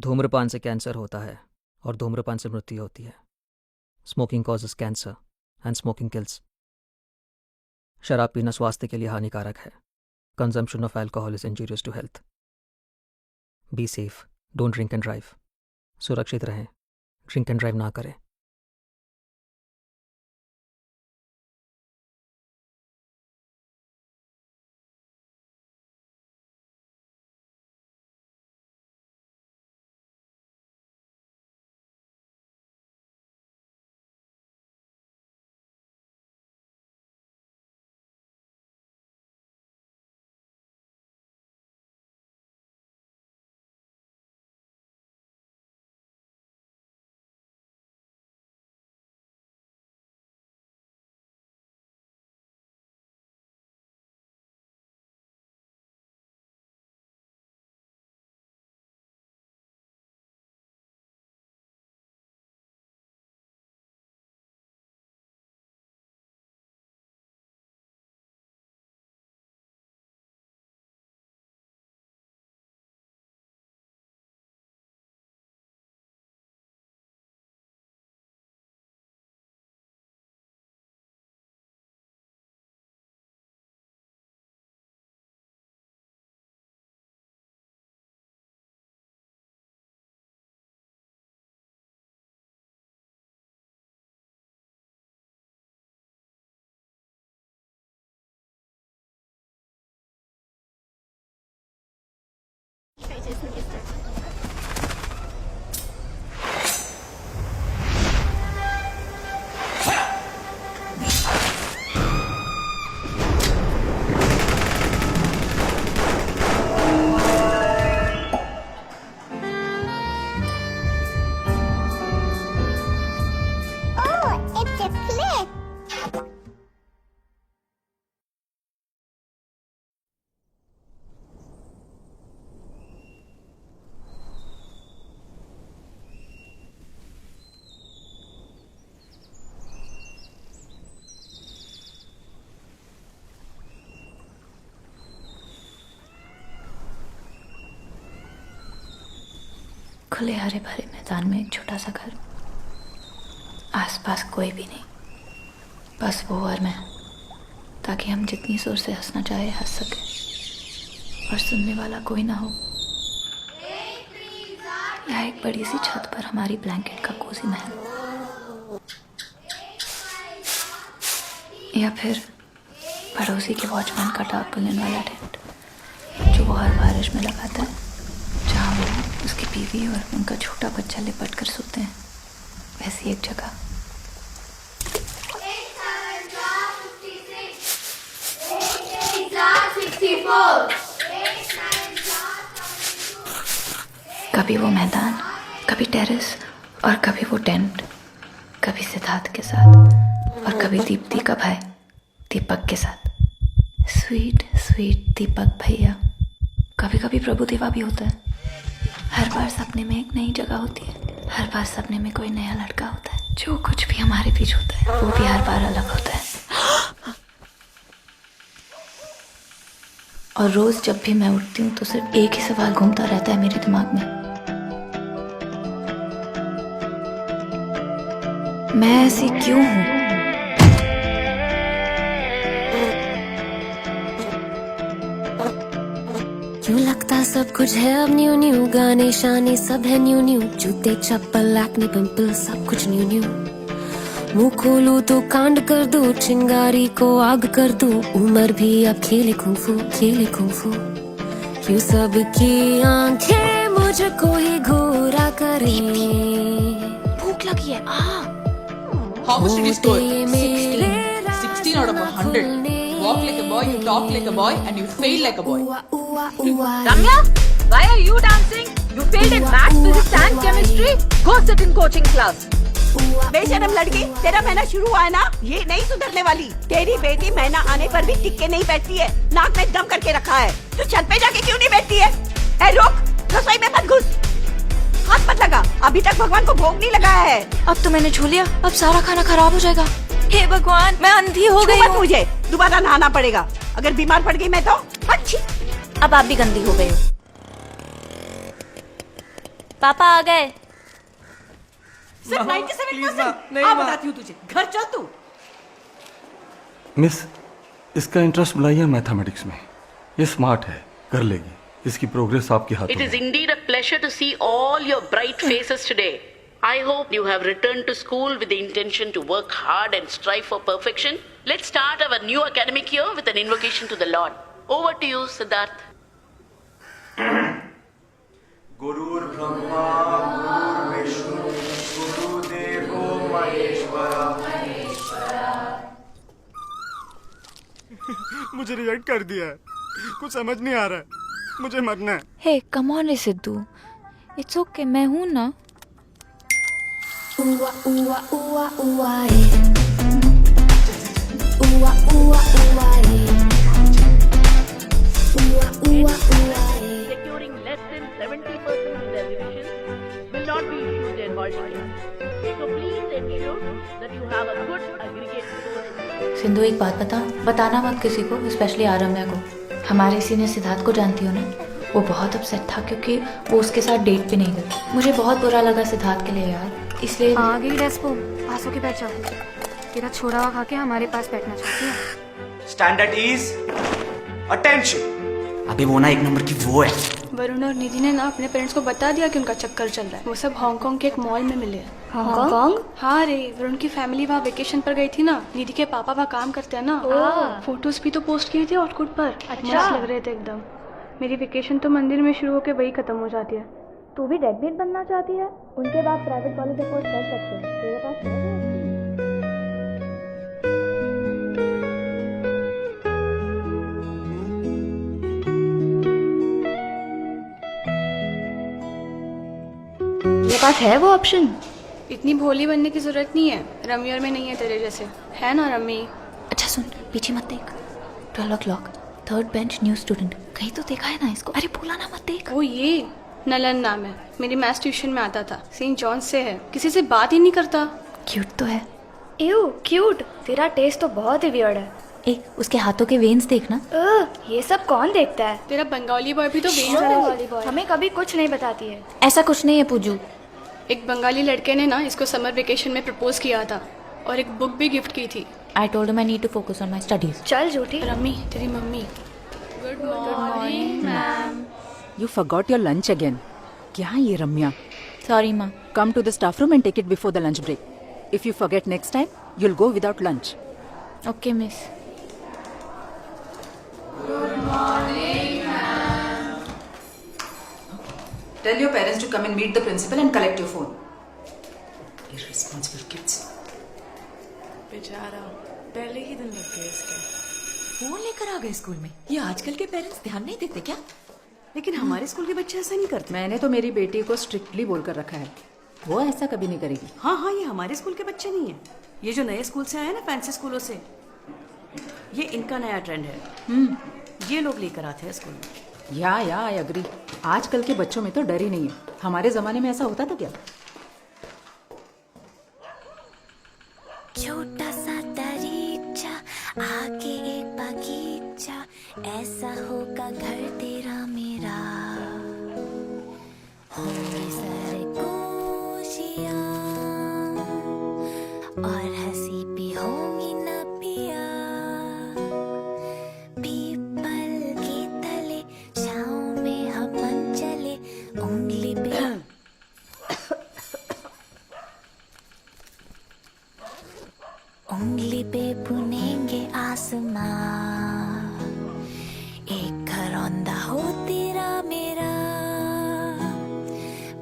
धूम्रपान से कैंसर होता है और धूम्रपान से मृत्यु होती है। Smoking causes cancer and smoking kills. शराब पीना स्वास्थ्य के लिए हानिकारक है। Consumption of alcohol is injurious to health. Be safe, don't drink and drive. सुरक्षित रहें, ड्रिंक एंड ड्राइव ना करें। खुले हरे भरे मैदान में एक छोटा सा घर। आसपास कोई भी नहीं, बस वो और मैं, ताकि हम जितनी जोर से हंसना चाहे हंस सके और सुनने वाला कोई ना हो। या एक बड़ी सी छत पर हमारी ब्लैंकेट का कोजी महल, या फिर पड़ोसी के वॉचमैन का टारपुलिन वाला टेंट जो वो हर बारिश में लगाता है, जहाँ वो, उसकी बीवी और उनका छोटा बच्चा लिपट कर सोते हैं। वैसी एक जगह। कभी वो मैदान, कभी टेरेस और कभी वो टेंट, कभी सिद्धार्थ के साथ और कभी दीप्ति का भाई दीपक के साथ। स्वीट स्वीट दीपक भैया। कभी कभी प्रभु देवा भी होता है। हर बार सपने में एक नई जगह होती है। हर बार सपने में कोई नया लड़का होता है। जो कुछ भी हमारे बीच होता है वो भी हर बार अलग होता है। और रोज जब भी मैं उठती हूँ तो सिर्फ एक ही सवाल घूमता रहता है मेरे दिमाग में। मैं ऐसी क्यों हूँ? क्यों लगता सब कुछ है अब न्यू न्यू, गाने शाने सब है न्यू न्यू, जूते चप्पल एक्ने पिंपल सब कुछ न्यू न्यू। मुंह खोलूं तो कांड कर दूं, चिंगारी को आग कर दूं, उम्र भी अब खेले कुंफू खेले कुंफू। क्यों सबकी आंखें मुझको ही घूरा करे। भूख लगी है। How much did you score? 16 out of 100. Walk like a boy, you talk like a boy, and you fail like a boy. Ramya, why are you dancing? You failed in maths, physics and chemistry. Go sit in coaching class. बेशरम लड़की, तेरा महीना शुरू हुआ है ना, ये नहीं सुधरने वाली। तेरी बेटी महीना आने पर भी टिक के नहीं बैठती है, नाक में दम करके रखा है। तू छत पे जाके क्यों नहीं बैठती है? ए रुक, रसोई में मत घुस, हाथ मत लगा, अभी तक भगवान को भोग नहीं लगाया है। अब तो मैंने छू लिया, अब सारा खाना खराब हो जाएगा। हे भगवान, मैं अंधी हो गई हूँ। मुझे दोबारा नहाना पड़ेगा, अगर बीमार पड़ गई मैं तो अच्छी। अब आप भी गंदी हो गई हो। पापा आ गए। सिर्फ 97%। हाँ बताती हूँ तुझे, घर चल तू। मिस, इसका इंटरेस्ट बुलाइए मैथमेटिक्स में। ये स्मार्ट है, कर लेगी। इसकी प्रोग्रेस आपके हाथों It में is indeed a pleasure to see all your bright faces today. I hope you have returned to school with the intention to work hard and strive for perfection. Let's start our new academic year with an invocation to the Lord. Over to you, Siddharth. गुरुर् Brahma गुरुर्विष्णु गुरुदेवो महेश्वरा। मुझे reject कर दिया है, कुछ समझ नहीं आ रहा है, मुझे मरना है। हे कम ऑन रे सिद्धू, इट्स ओके, मैं हूं ना। Ooh ooh ooh ooh eh. Ooh ooh ooh eh. Ooh ooh eh. Securing less than 70% of their revision will not be issued their hall ticket. So please ensure that you have a good aggregate score. Sindhu एक बात बताना मत किसी को, specially आरम्या को। हमारे senior Siddharth को जानती हो ना, वो बहुत अपसेट था क्योंकि वो उसके साथ डेट पे नहीं गई। मुझे बहुत बुरा लगा सिद्धार्थ के लिए यार, इसलिए आ गई डेस्पो, पास होके बैठ जाओ। तेरा छोड़ा हुआ खा के हमारे पास बैठना चाहती है। Standard is attention. अभी वो ना एक नंबर की वो है। वरुण और निधि ने ना अपने पेरेंट्स को बता दिया कि उनका चक्कर चल रहा है। वो सब हांगकांग के एक मॉल में मिले हैं। हांगकांग? हाँ रे, वरुण की फैमिली वहाँ वेकेशन पर गई थी ना। निधि के पापा वहाँ काम करते हैं ना। फोटोज भी तो पोस्ट किए थे ऑटकुट पर। मस्त लग रहे थे एकदम। मेरी वेकेशन तो मंदिर में शुरू होकर वही खत्म हो जाती है। तू भी डेडबीट बनना चाहती है? उनके बाद प्राइवेट कॉलेज अफोर्ड कर सकते हैं। तेरे पास है? मेरे पास है वो ऑप्शन। इतनी भोली बनने की जरूरत नहीं है, रमी और मैं नहीं है तेरे जैसे, है ना रमी? अच्छा सुन, पीछे मत देख। 12 o'clock, third bench new student. कहीं तो देखा है ना इसको? अरे बोला ना मत देख। ओ ये नलन नाम है, मेरी मैथ्स ट्यूशन में आता था, सेंट जॉन से है, किसी से बात ही नहीं करता। क्यूट तो है। एव क्यूट, तेरा टेस्ट तो बहुत ही वियर्ड है। एक उसके हाथों के वेन्स देखना। ये सब कौन देखता है? तेरा बंगाली बॉय भी तो बंगाली बॉय हमें कभी कुछ नहीं बताती है। ऐसा कुछ नहीं है पूजू। एक बंगाली लड़के ने ना इसको समर वेकेशन में प्रपोज किया था और एक बुक भी गिफ्ट की थी। I told him I need to focus on my studies. चल झूठी। रमी तेरी mummy. Good morning ma'am. You forgot your lunch again. क्या है ये रम्या? Sorry माँ। Come to the staff room and take it before the lunch break. If you forget next time, you'll go without lunch. Okay miss. Tell your parents to come and meet the principal and collect your phone. Irresponsible kids. बेचारा पहले ही दिन लग गए इसके। Phone लेकर आ गए school में। ये आजकल के पेरेंट्स ध्यान नहीं देते क्या? लेकिन हमारे स्कूल के बच्चे ऐसा नहीं करते। मैंने तो मेरी बेटी को स्ट्रिक्टली बोल कर रखा है, वो ऐसा कभी नहीं करेगी। हाँ हाँ, ये हमारे स्कूल के बच्चे नहीं है, ये जो नए स्कूल से आए ना, फैंसी स्कूलों से, ये इनका नया ट्रेंड है। ये लोग लेकर आते हैं स्कूल में। या आई अग्री। आजकल के बच्चों में तो डर ही नहीं है। हमारे जमाने में ऐसा होता था क्या? छोटा सा दरीचा, आगे एक बगीचा, ऐसा होगा घर तेरा मेरा। होंगे सारे खुशियाँ और हंसी भी होंगी ना पिया। पीपल के तले छाँव में हम चले, उंगली पे उंगली पे बुनेंगे आसमां। एक घरौंदा हो तेरा मेरा,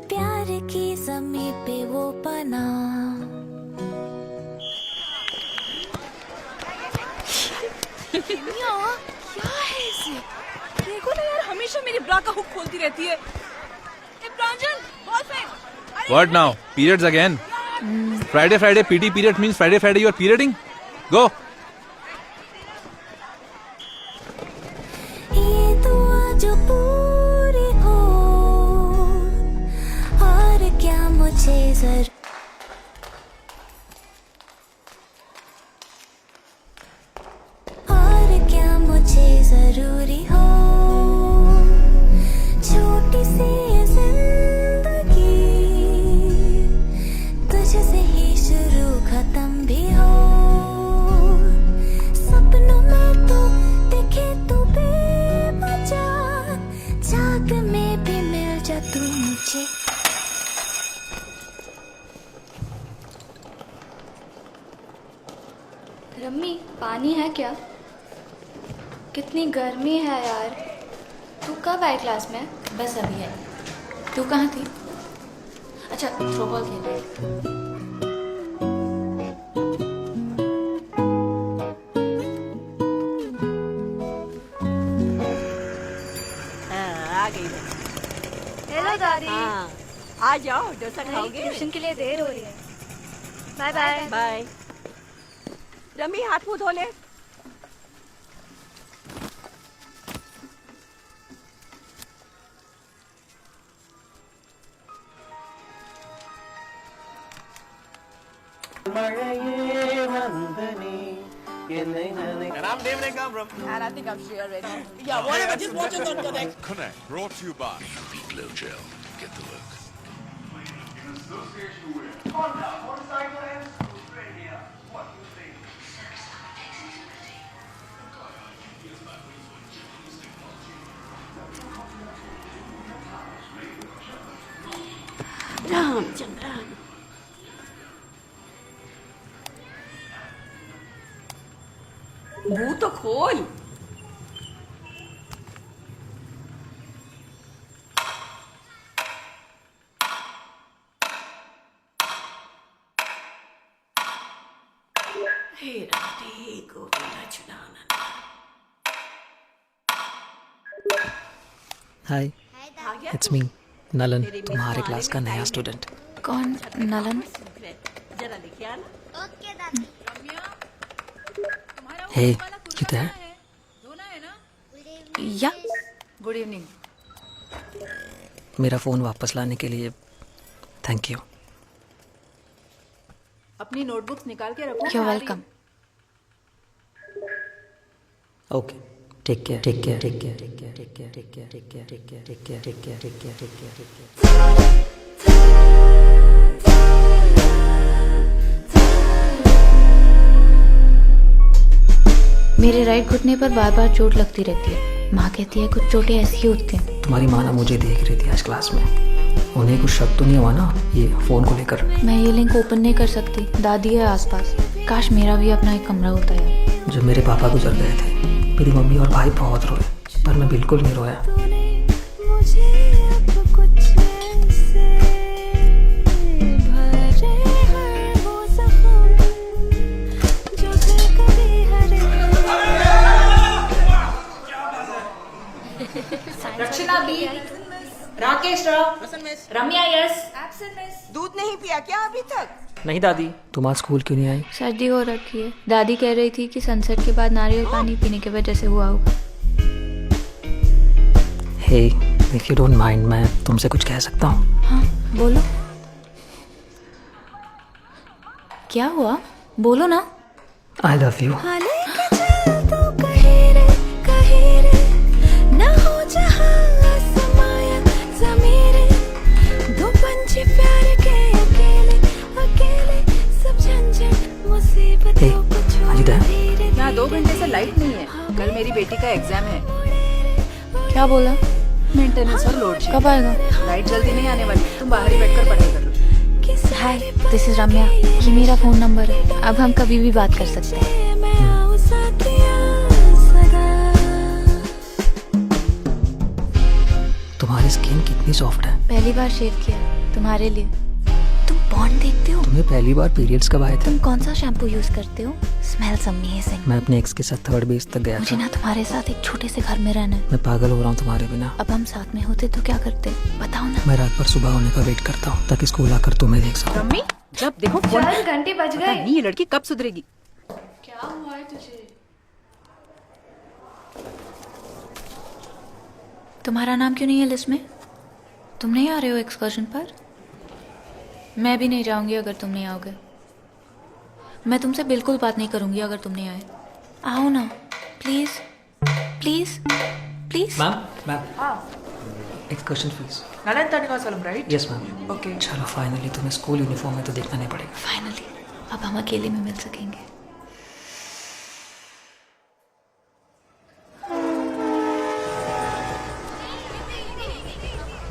प्यार की ज़मीं पे वो बना। क्या है इसे? देखो ना यार, हमेशा मेरी ब्रा का हुक खोलती रहती है। प्रांजल, boyfriend. What now? Periods again? Friday PT period means Friday you are perioding? Go. ये दुआ जो पूरी हो, और क्या मुझे जरूर। और क्या मुझे जरूरी हो, छोटी सी जिंदगी रम्मी पानी है क्या? कितनी गर्मी है यार। तू कब आए क्लास में? बस अभी आई। तू कहाँ थी? अच्छा थ्रो बॉल खेल रही थी। आ गई मैं। हेलो दादी। हाँ आ जाओ, डोसा खाओगे? ट्यूशन के लिए देर हो रही है। Bye bye. बाय। रमी हाथ मुंह धो ले। And I'm David Gambram. And I think I'm sure already. Yeah, whatever. Just watch it on Connect. Connect, brought to you by UV Glow Gel. Get the look. Ramchandra मुंह तो खोल। हे राधे गोविंदा चुनानंद। हाय, it's me नलन, तुम्हारे class का नया student. कौन नलन? जरा देखिए आना। ओके दादी। हे, you there? या गुड इवनिंग। मेरा फोन वापस लाने के लिए थैंक यू। अपनी नोटबुक्स निकाल के रखो। You're welcome. Okay, take care, take care, take care, take care, take care, take care, take care, take care, take care, take care, take care, take care, take care. मेरे right घुटने पर बार बार चोट लगती रहती है। माँ कहती है कुछ चोटें ऐसी ही होती हैं। तुम्हारी माँ ना मुझे देख रही थी आज क्लास में। उन्हें कुछ शक तो नहीं हुआ ना ये फोन को लेकर? मैं ये लिंक ओपन नहीं कर सकती, दादी है आसपास। काश मेरा भी अपना एक कमरा होता है। जब मेरे पापा गुजर गए थे मेरी मम्मी और भाई बहुत रोए, पर मैं बिल्कुल नहीं रोया। रक्षिता बी, राकेश राव, रम्या यस। दूध नहीं पिया क्या अभी तक? नहीं दादी, तुम आज स्कूल क्यों नहीं आई? सर्दी हो रखी है। दादी कह रही थी कि सनसेट के बाद नारियल पानी पीने की वजह से हुआ होगा। हे, इफ यू डोंट माइंड, मैं तुमसे कुछ कह सकता हूँ? हाँ बोलो। क्या हुआ? बोलो ना। I love you. यहाँ 2 घंटे से लाइट नहीं है। कल मेरी बेटी का एग्जाम है। क्या बोला? मेंटेनेंस और लोड शेडिंग। कब आएगा? लाइट जल्दी नहीं आने वाली, तुम बाहर ही बैठकर पढ़ाई करो। हाय, दिस इज रम्या। ये मेरा फोन नंबर है। अब हम कभी भी बात कर सकते हैं। तुम्हारी स्किन कितनी सॉफ्ट है। पहली बार शेव किया तुम्हारे लिए। तुम बॉन्ड देखते हो? तुम्हें पहली बार पीरियड्स कब आए थे? तुम कौन सा शैम्पू यूज करते हो? Smells amazing. मैं अपने एक्स के साथ 3rd बेस तक गया मुझे था। ना तुम्हारे साथ एक छोटे से घर में रहना है। मैं पागल हो रहा हूँ तुम्हारे बिना। अब हम साथ में होते तो क्या करते? बताओ ना। मैं रात भर सुबह होने का वेट करता हूँ ताकि स्कूल आकर तुम्हें देख सकूं। मम्मी, जब देखो फोन। चल घंटे बज पता गए। नहीं ये लड़की कब सुधरेगी। क्या हुआ है तुझे? तुम्हारा नाम क्यों नहीं है लिस्ट में? तुम नहीं आ रहे हो एक्सकर्शन पर? मैं भी नहीं जाऊंगी अगर तुम नहीं आओगे। मैं तुमसे बिल्कुल बात नहीं करूंगी अगर तुम नहीं आए। आओ ना please, please, please. Ma'am, excursion fee. Nalan Thanivasalam, right? Yes ma'am. Okay. चलो फाइनली तुम्हें स्कूल यूनिफॉर्म में तो देखना नहीं पड़ेगा। फाइनली अब हम अकेले में मिल सकेंगे।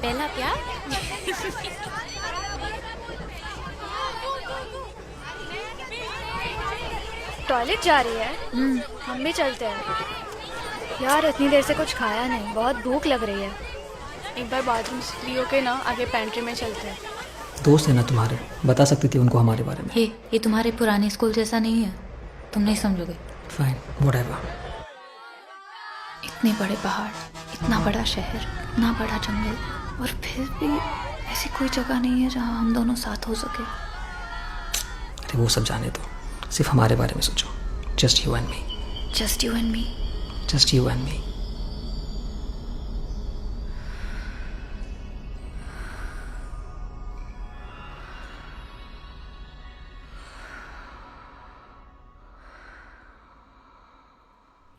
पहला प्यार। टॉयलेट जा रही है? हम भी चलते हैं यार, इतनी देर से कुछ खाया नहीं, बहुत भूख लग रही है। एक बार बाथरूम से फ्री होके ना आगे पेंट्री में चलते हैं। दोस्त है ना तुम्हारे, बता सकती थी उनको हमारे बारे में। ये तुम्हारे पुराने स्कूल जैसा नहीं है, तुम नहीं समझोगे। Fine, whatever. इतने बड़े पहाड़, इतना बड़ा शहर, इतना बड़ा जंगल, और फिर भी ऐसी कोई जगह नहीं है जहाँ हम दोनों साथ हो सके। अरे वो सब जाने दो, सिर्फ हमारे बारे में सोचो। Just you and me. Just you and me. Just you and me.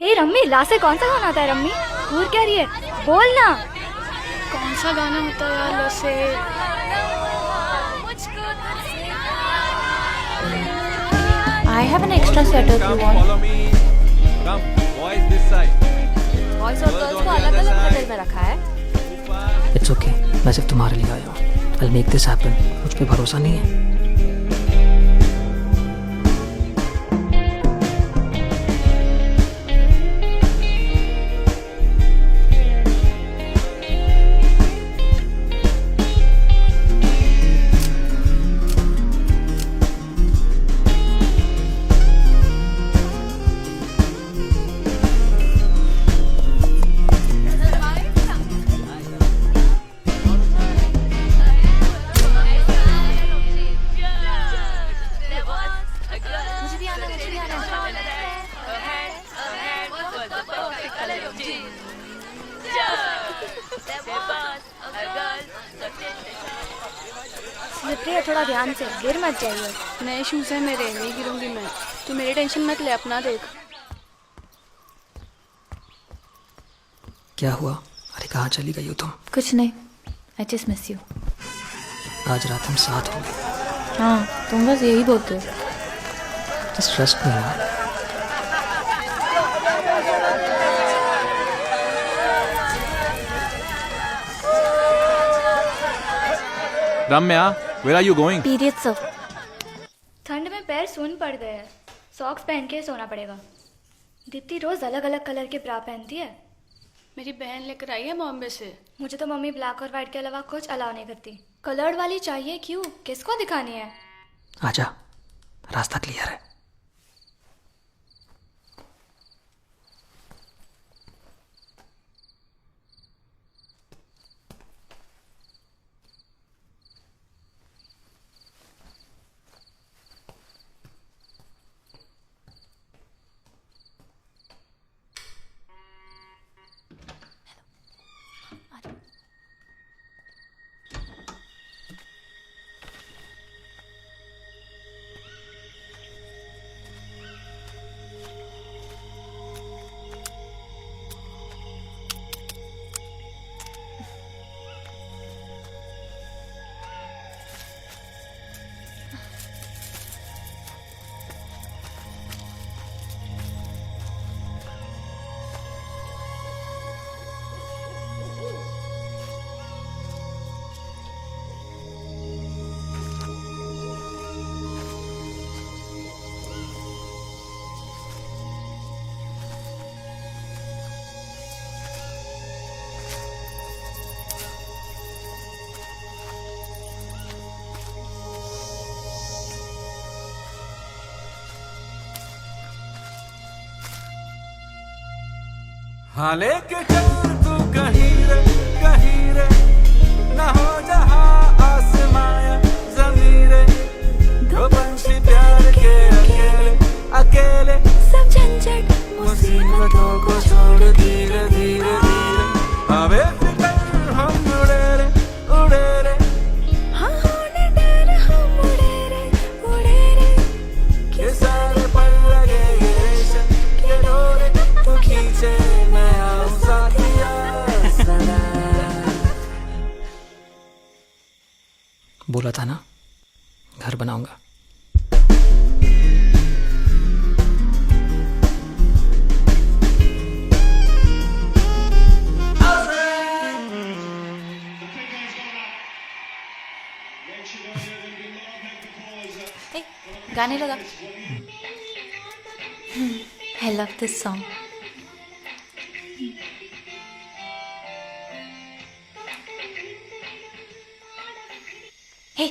A rummy, last से कौन सा गाना आता है रम्मी? घूर क्या रही है, बोल ना। कौन सा गाना होता है यार वैसे? I have an extra set if you want. Follow me. Come, boys this side. Boys और गर्ल्स को अलग अलग होटल में रखा है। इट्स ओके, मैं सिर्फ तुम्हारे लिए आया हूँ। I'll make this happen। मुझ पे भरोसा नहीं है? थोड़ा ध्यान से, गिर मत जाइए। नए शूज है मेरे, नहीं गिरूंगी मैं। तू मेरी टेंशन मत ले, अपना देख। क्या हुआ? अरे कहाँ चली गई हो तुम? कुछ नहीं, I just miss you। आज रात हम साथ होंगे। हाँ, तुम बस यही बोलते हो। Just trust me यार। Ramya, where are you going? Periods of। ठंड में पैर सून पड़ गए हैं, सॉक्स पहन के सोना पड़ेगा। दीप्ति रोज अलग अलग कलर के ब्रा पहनती है। मेरी बहन लेकर आई है बॉम्बे से। मुझे तो मम्मी ब्लैक और वाइट के अलावा कुछ अलाउ नहीं करती। कलर्ड वाली चाहिए। क्यों, किसको दिखानी है? आजा, रास्ता क्लियर है। हाँ लेके चल तू कहीं रे ना हो जहाँ आसमां ज़मीरे, दो पंछी प्यार के अकेले अकेले, सब झंझट मुसीबतों को छोड़ धीरे धीरे धीरे, हवे फिक्र हम उड़े रे, हाँ होने डर हम उड़े रे, के सारे पल लगे ये रेशम के डोरे, तो खींचे बोला था ना, घर बनाऊंगा। गाने लगा। I love this song. Hey,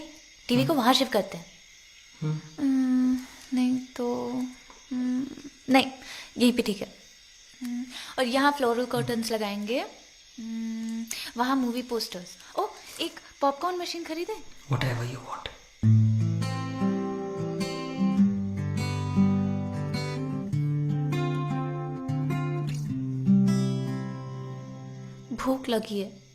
TV को वहां शिफ्ट करते हैं। नहीं तो नहीं, यहीं पे ठीक है। और यहाँ फ्लोरल कर्टन्स लगाएंगे। वहाँ मूवी पोस्टर्स। ओ, एक पॉपकॉर्न मशीन खरीदे। Whatever you want. भूख लगी है।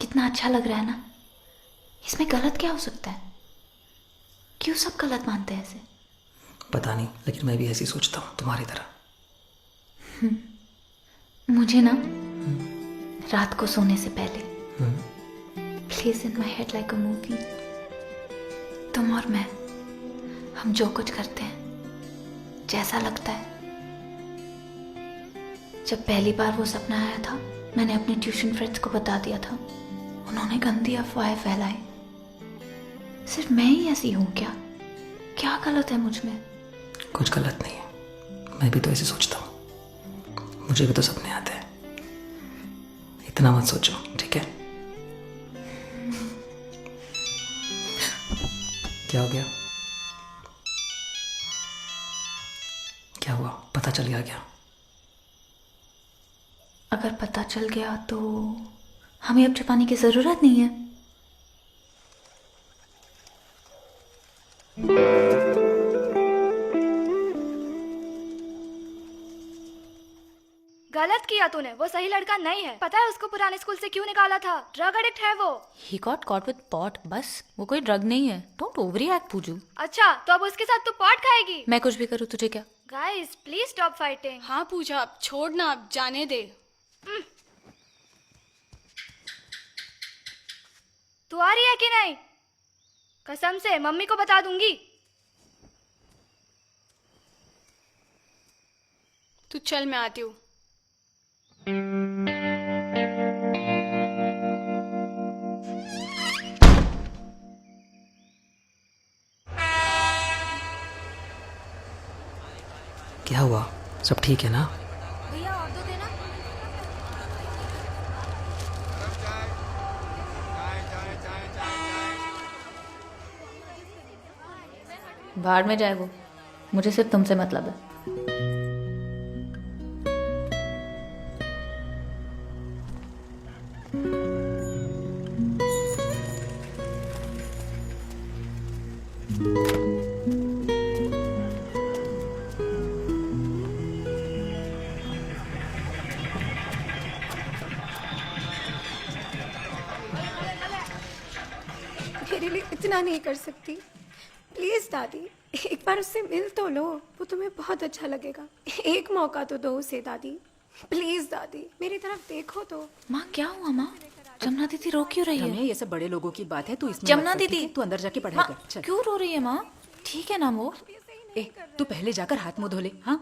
कितना अच्छा लग रहा है ना। इसमें गलत क्या हो सकता है? क्यों सब गलत मानते हैं ऐसे? पता नहीं, लेकिन मैं भी ऐसे ही सोचता हूँ तुम्हारी तरह। मुझे ना रात को सोने से पहले please in my head like a movie, तुम और मैं, हम जो कुछ करते हैं जैसा लगता है। जब पहली बार वो सपना आया था, मैंने अपने ट्यूशन फ्रेंड्स को बता दिया था। उन्होंने गंदी अफवाहें फैलाई। सिर्फ मैं ही ऐसी हूँ क्या? क्या गलत है मुझ में? कुछ गलत नहीं है, मैं भी तो ऐसे सोचता हूँ। मुझे भी तो सपने आते हैं। इतना मत सोचो, ठीक है? क्या हो गया? क्या हुआ? पता चल गया क्या? अगर पता चल गया तो हमें अब छुपाने की जरूरत नहीं है। गलत किया तूने, वो सही लड़का नहीं है। पता है उसको पुराने स्कूल से क्यों निकाला था? ड्रग एडिक्ट है वो। He got caught with pot, बस। वो कोई ड्रग नहीं है। Don't overreact, पूजू। अच्छा, तो अब उसके साथ तू पॉट खाएगी? मैं कुछ भी करूँ तुझे क्या? Guys please stop fighting. हाँ पूजा, अब छोड़ ना, अब जाने दे। तू आ रही है कि नहीं? कसम से मम्मी को बता दूंगी। तू चल, मैं आती हूँ। क्या हुआ? सब ठीक है ना? भैया और दो देना। बाहर में जाए वो, मुझे सिर्फ तुमसे मतलब है। मेरे लिए इतना नहीं कर सकती? प्लीज दादी, एक बार उससे मिल तो लो, वो तुम्हें बहुत अच्छा लगेगा। एक मौका तो दो उसे दादी, प्लीज दादी, मेरी तरफ देखो तो। माँ क्या हुआ माँ? जमुना दीदी रो क्यों रही है? ये सब बड़े लोगों की बात है, तू इसमें जमुना मत पड़, दीदी, ठीक है? तू अंदर जाके पढ़ाई कर। चल। क्यों रो रही है माँ? ठीक है ना वो? तू पहले जाकर हाथ मुंह धो ले। हाँ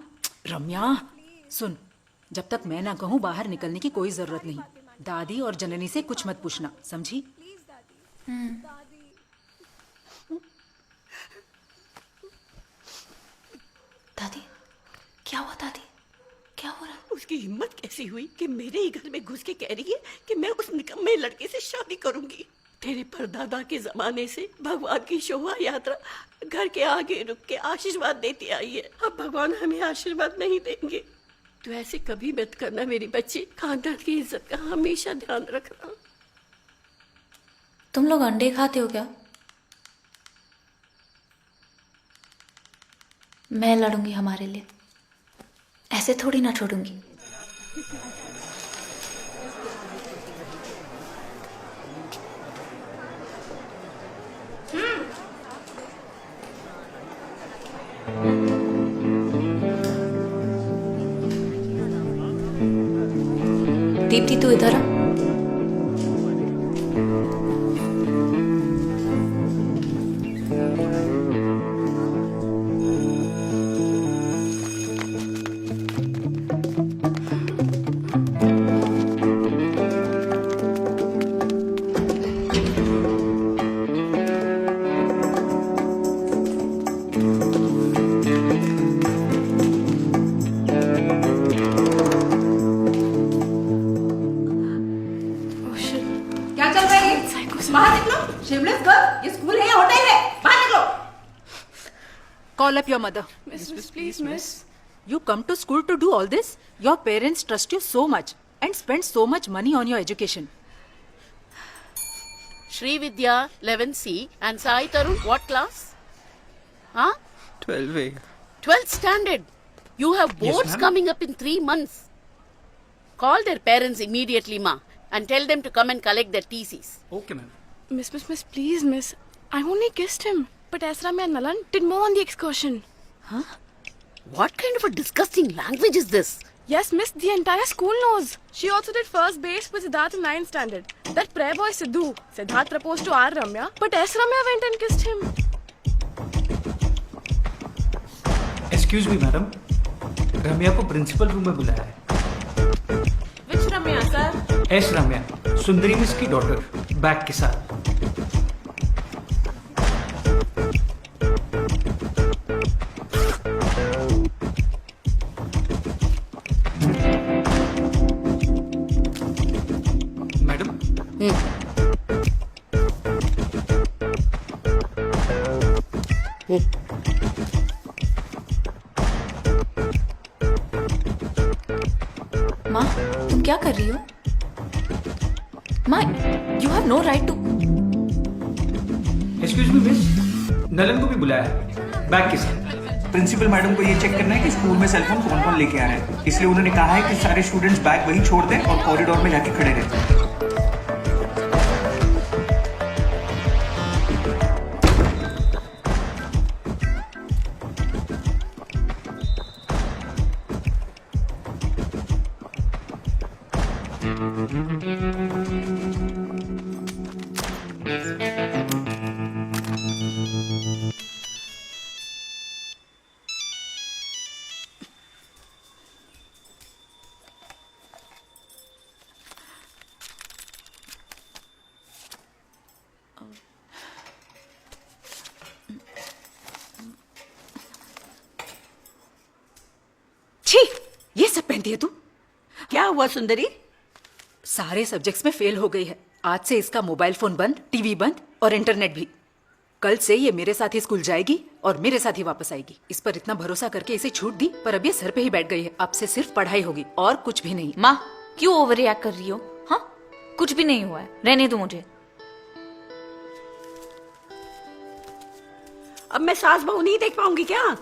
रम्या, सुन, जब तक मैं ना कहूँ बाहर निकलने की कोई जरूरत नहीं। दादी और जननी से कुछ मत पूछना, समझी? दादी क्या हुआ? दादी क्या हो रहा है? उसकी हिम्मत कैसी हुई कि मेरे ही घर में घुस के कह रही है कि मैं उस निकम्मे लड़के से शादी करूंगी। तेरे परदादा के जमाने से भगवान की शोभा यात्रा घर के आगे रुक के आशीर्वाद देती आई है। अब भगवान हमें आशीर्वाद नहीं देंगे। तू ऐसे कभी मत करना मेरी बच्ची। खानदान की इज्जत का हमेशा ध्यान रखना। तुम लोग अंडे खाते हो क्या? मैं लड़ूंगी हमारे लिए, ऐसे थोड़ी ना छोड़ूंगी। दीप्ति तू इधर आ। क्या चल रहा है? बाहर निकलो, शेमलेस गर्ल। ये स्कूल है या होटल है? बाहर निकलो। Call up your mother. Miss, please, miss. You come to school to do all this? Your parents trust you so much and spend so much money on your education. Shri Vidya, 11C, and Sai Tarun, what class? Huh? 12A. 12th standard. You have boards ma'am. coming up in 3 months. Call their parents immediately, ma, and tell them to come and collect their TCs. Okay, ma'am. Miss, please, miss. I only kissed him. But Esrami and Nalan did more on the excursion. Huh? What kind of a disgusting language is this? Yes, miss, the entire school knows. She also did first base with Siddharth in 9th standard. That prayer boy Sidhu. Siddharth proposed to R. Ramya, but S. Ramya went and kissed him. Excuse me, madam. रम्या को principal room में बुलाया है। Which Ramya, sir? S Ramya, Sundari miss की daughter, bag के साथ। Madam. माँ, तुम क्या कर रही हो? माँ, you have no right to. Excuse me miss, Nalan को भी बुलाया है, बैग के साथ। प्रिंसिपल मैडम को ये चेक करना है कि स्कूल में सेलफोन कौन कौन लेके आ रहे हैं, इसलिए उन्होंने कहा है कि सारे स्टूडेंट्स बैग वहीं छोड़ दें और कॉरिडोर में जाके खड़े रहते। छी, ये सब पहनती है तू? क्या हुआ सुंदरी? सारे सब्जेक्ट्स में फेल हो गई है। आज से इसका मोबाइल फोन बंद, टीवी बंद और इंटरनेट भी। कल से ये मेरे साथ ही स्कूल जाएगी और मेरे साथ ही वापस आएगी। इस पर इतना भरोसा करके इसे छूट दी, पर अब ये सर पे ही बैठ गई है। अब से सिर्फ पढ़ाई होगी और कुछ भी नहीं। माँ, क्यों ओवर रिएक्ट कर रही हो? हाँ, कुछ भी नहीं हुआ है, रहने दो मुझे। अब मैं सास बहू नहीं देख पाऊंगी क्या?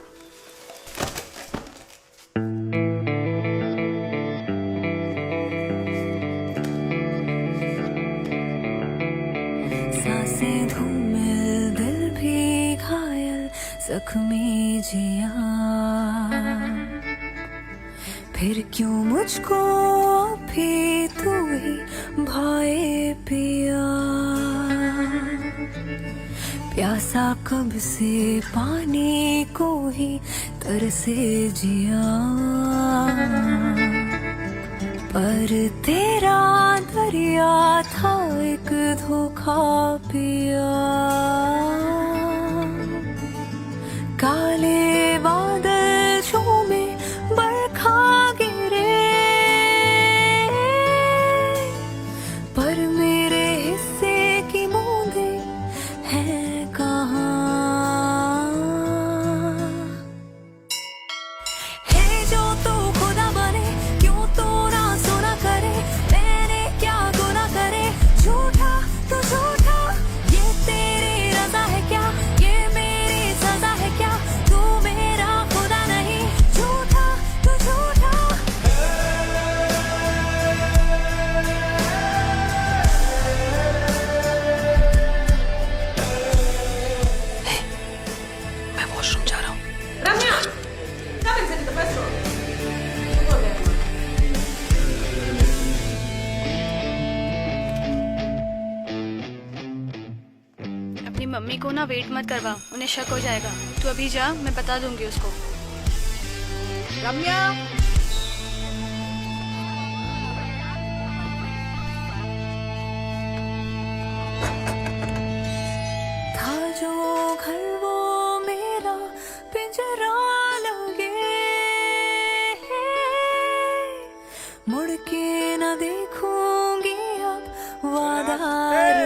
सांसें धूमिल, दिल भी घायल, जख्मी जिया। फिर क्यों मुझको भी तू ही भाए पिया। प्यासा कब से पानी को ही तरसे जिया। पर तेरा दरिया था एक धोखा पिया। काले बादल झूमे, बरखा गिरे, पर मेरे हिस्से की बूंदे हैं कहाँ? है जो तू खुदा बने, क्यों तो ना सुना करे। मैंने क्या गुनाह करे, झूठा तो झूठा। ये तेरी रजा है क्या, ये मेरी सजा है क्या? तू मेरा मम्मी को ना वेट मत करवा, उन्हें शक हो जाएगा। तू अभी जा, मैं बता दूंगी उसको। रम्या, था जो घर वो मेरा पिंजरा लगे, मुड़ के न देखूंगी अब वादा रहे।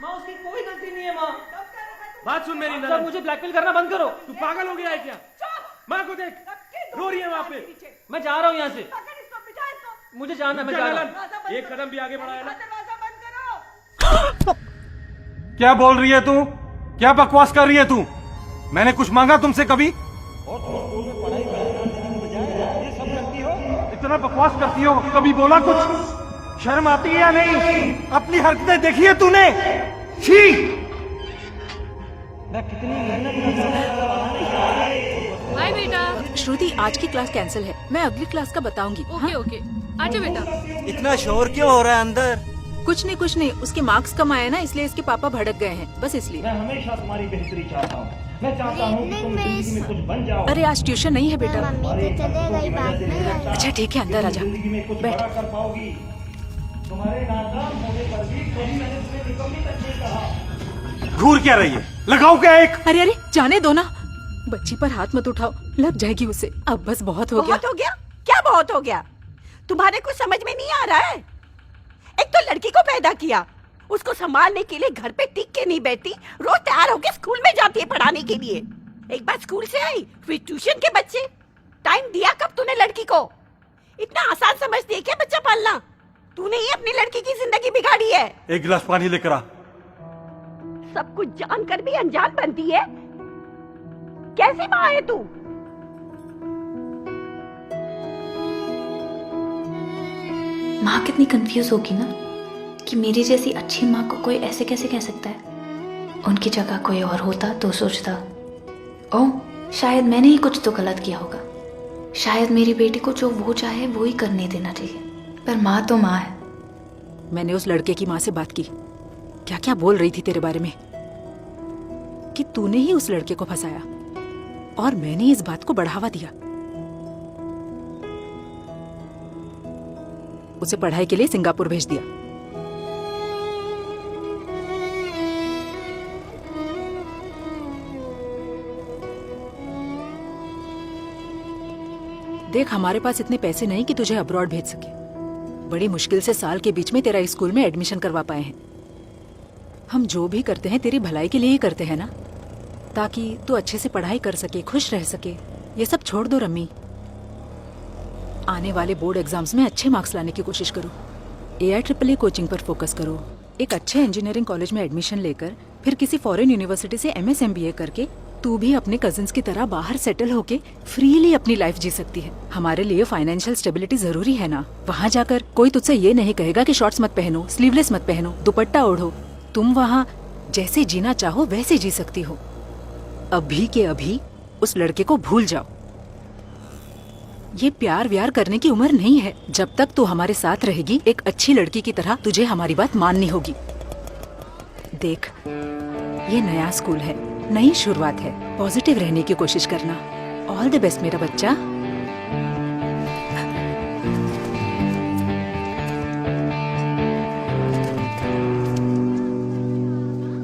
माँ उसकी कोई गलती नहीं है माँ। बात सुन मेरी नरम, मुझे ब्लैकमेल करना बंद करो। तू पागल हो गया है क्या? माँ को देख, रो रही है वहाँ पे। मैं जा रहा हूँ यहाँ से, मुझे जाना, मैं जा रहा हूँ। एक कदम भी आगे बढ़ाया ना। क्या बोल रही है तू? क्या बकवास कर रही है तू? मैंने कुछ मांगा तुमसे कभी? इतना बकवास करती हो, कभी बोला कुछ? शर्म आती है या नहीं? अपनी हरकतें देखी है तूने? छी! मैं कितनी मेहनत हाय बेटा। श्रुति, आज की क्लास कैंसिल है, मैं अगली क्लास का बताऊंगी। ओके ओके, आजा बेटा। इतना शोर क्यों हो रहा है अंदर? कुछ नहीं, उसके मार्क्स कम आए ना, इसलिए इसके पापा भड़क गए हैं, बस इसलिए। मैं हमेशा तुम्हारी बेहतरी चाहता हूँ। मैं चाहता हूँ कि तुम जिंदगी में कुछ बन जाओ। अरे आज ट्यूशन नहीं है बेटा। अच्छा ठीक है, अंदर आजा, बैठ। तुम्हारे नाकाम होने पर भी कभी मैंने तुम्हें निकम्मी तक नहीं कहा। घूर क्या रही है? लगाओ क्या एक? अरे जाने दो ना, बच्ची पर हाथ मत उठाओ, लग जाएगी उसे। अब बस बहुत हो गया। बहुत हो गया? क्या बहुत हो गया? तुम्हारे कुछ समझ में नहीं आ रहा है? एक तो लड़की को पैदा किया, उसको संभालने के लिए घर पे टिक के नहीं बैठती, रोज तैयार होके स्कूल में जाती है पढ़ाने के लिए। एक बार स्कूल से आई, फिर ट्यूशन के बच्चे। टाइम दिया कब तूने लड़की को? इतना आसान समझती है क्या बच्चा पालना? तूने ही अपनी लड़की की जिंदगी बिगाड़ी है। एक गिलास पानी लेकर आ। सब कुछ जानकर भी अनजान बनती है। कैसी माँ है तू? माँ कितनी कंफ्यूज होगी ना कि मेरी जैसी अच्छी माँ को कोई ऐसे कैसे कह सकता है। उनकी जगह कोई और होता तो सोचता, ओह शायद मैंने ही कुछ तो गलत किया होगा, शायद मेरी बेटी को जो वो चाहे वो ही करने देना चाहिए। पर माँ तो माँ है। मैंने उस लड़के की माँ से बात की, क्या क्या बोल रही थी तेरे बारे में, कि तूने ही उस लड़के को फंसाया और मैंने इस बात को बढ़ावा दिया। उसे पढ़ाई के लिए सिंगापुर भेज दिया। देख, हमारे पास इतने पैसे नहीं कि तुझे अब्रॉड भेज सके। बड़ी मुश्किल से साल के बीच में तेरा स्कूल में एडमिशन करवा पाए हैं। हम जो भी करते हैं तेरी भलाई के लिए ही करते हैं ना, ताकि तू अच्छे से पढ़ाई कर सके, खुश रह सके। ये सब छोड़ दो रम्मी, आने वाले बोर्ड एग्जाम्स में अच्छे मार्क्स लाने की कोशिश करो। AIEEE कोचिंग पर फोकस करो, एक अच्छे इंजीनियरिंग कॉलेज में एडमिशन लेकर फिर किसी फॉरेन यूनिवर्सिटी से MS MBA करके तू भी अपने कजिन्स की तरह बाहर सेटल होके फ्रीली अपनी लाइफ जी सकती है। हमारे लिए फाइनेंशियल स्टेबिलिटी जरूरी है ना। वहाँ जाकर कोई तुझसे ये नहीं कहेगा कि शॉर्ट्स मत पहनो, स्लीवलेस मत पहनो, दुपट्टा ओढ़ो। तुम वहाँ जैसे जीना चाहो वैसे जी सकती हो। अभी के अभी उस लड़के को भूल जाओ। ये प्यार व्यार करने की उम्र नहीं है। जब तक तू हमारे साथ रहेगी एक अच्छी लड़की की तरह तुझे हमारी बात माननी होगी। देख, ये नया स्कूल है, नई शुरुआत है, पॉजिटिव रहने की कोशिश करना। ऑल द बेस्ट मेरा बच्चा।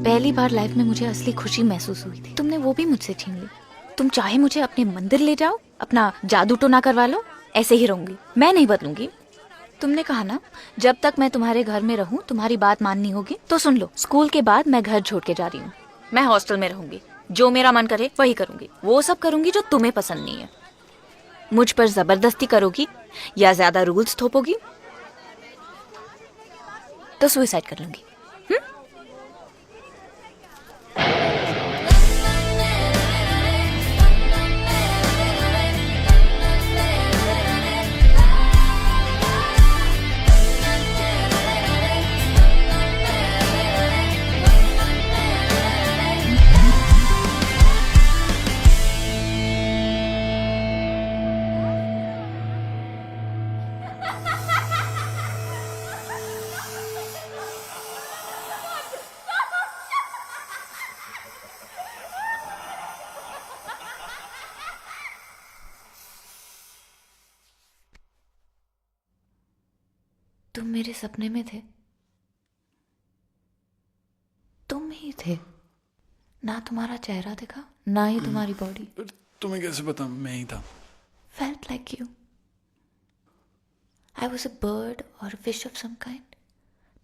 पहली बार लाइफ में मुझे असली खुशी महसूस हुई थी। तुमने वो भी मुझसे छीन ली। तुम चाहे मुझे अपने मंदिर ले जाओ, अपना जादू टोना करवा लो, ऐसे ही रहूंगी, मैं नहीं बदलूंगी। तुमने कहा ना जब तक मैं तुम्हारे घर में रहूं तुम्हारी बात माननी होगी, तो सुन लो, स्कूल के बाद मैं घर छोड़ के जा रही हूँ। मैं हॉस्टल में रहूंगी, जो मेरा मन करे वही करूंगी। वो सब करूंगी जो तुम्हें पसंद नहीं है। मुझ पर जबरदस्ती करोगी या ज्यादा रूल्स थोपोगी तो सुसाइड कर लूंगी। तुम मेरे सपने में थे, तुम ही थे। ना तुम्हारा चेहरा दिखा, ना ही तुम्हारी बॉडी। तुम्हें कैसे पता मैं ही था? Felt like you. I was a bird or a fish of some kind.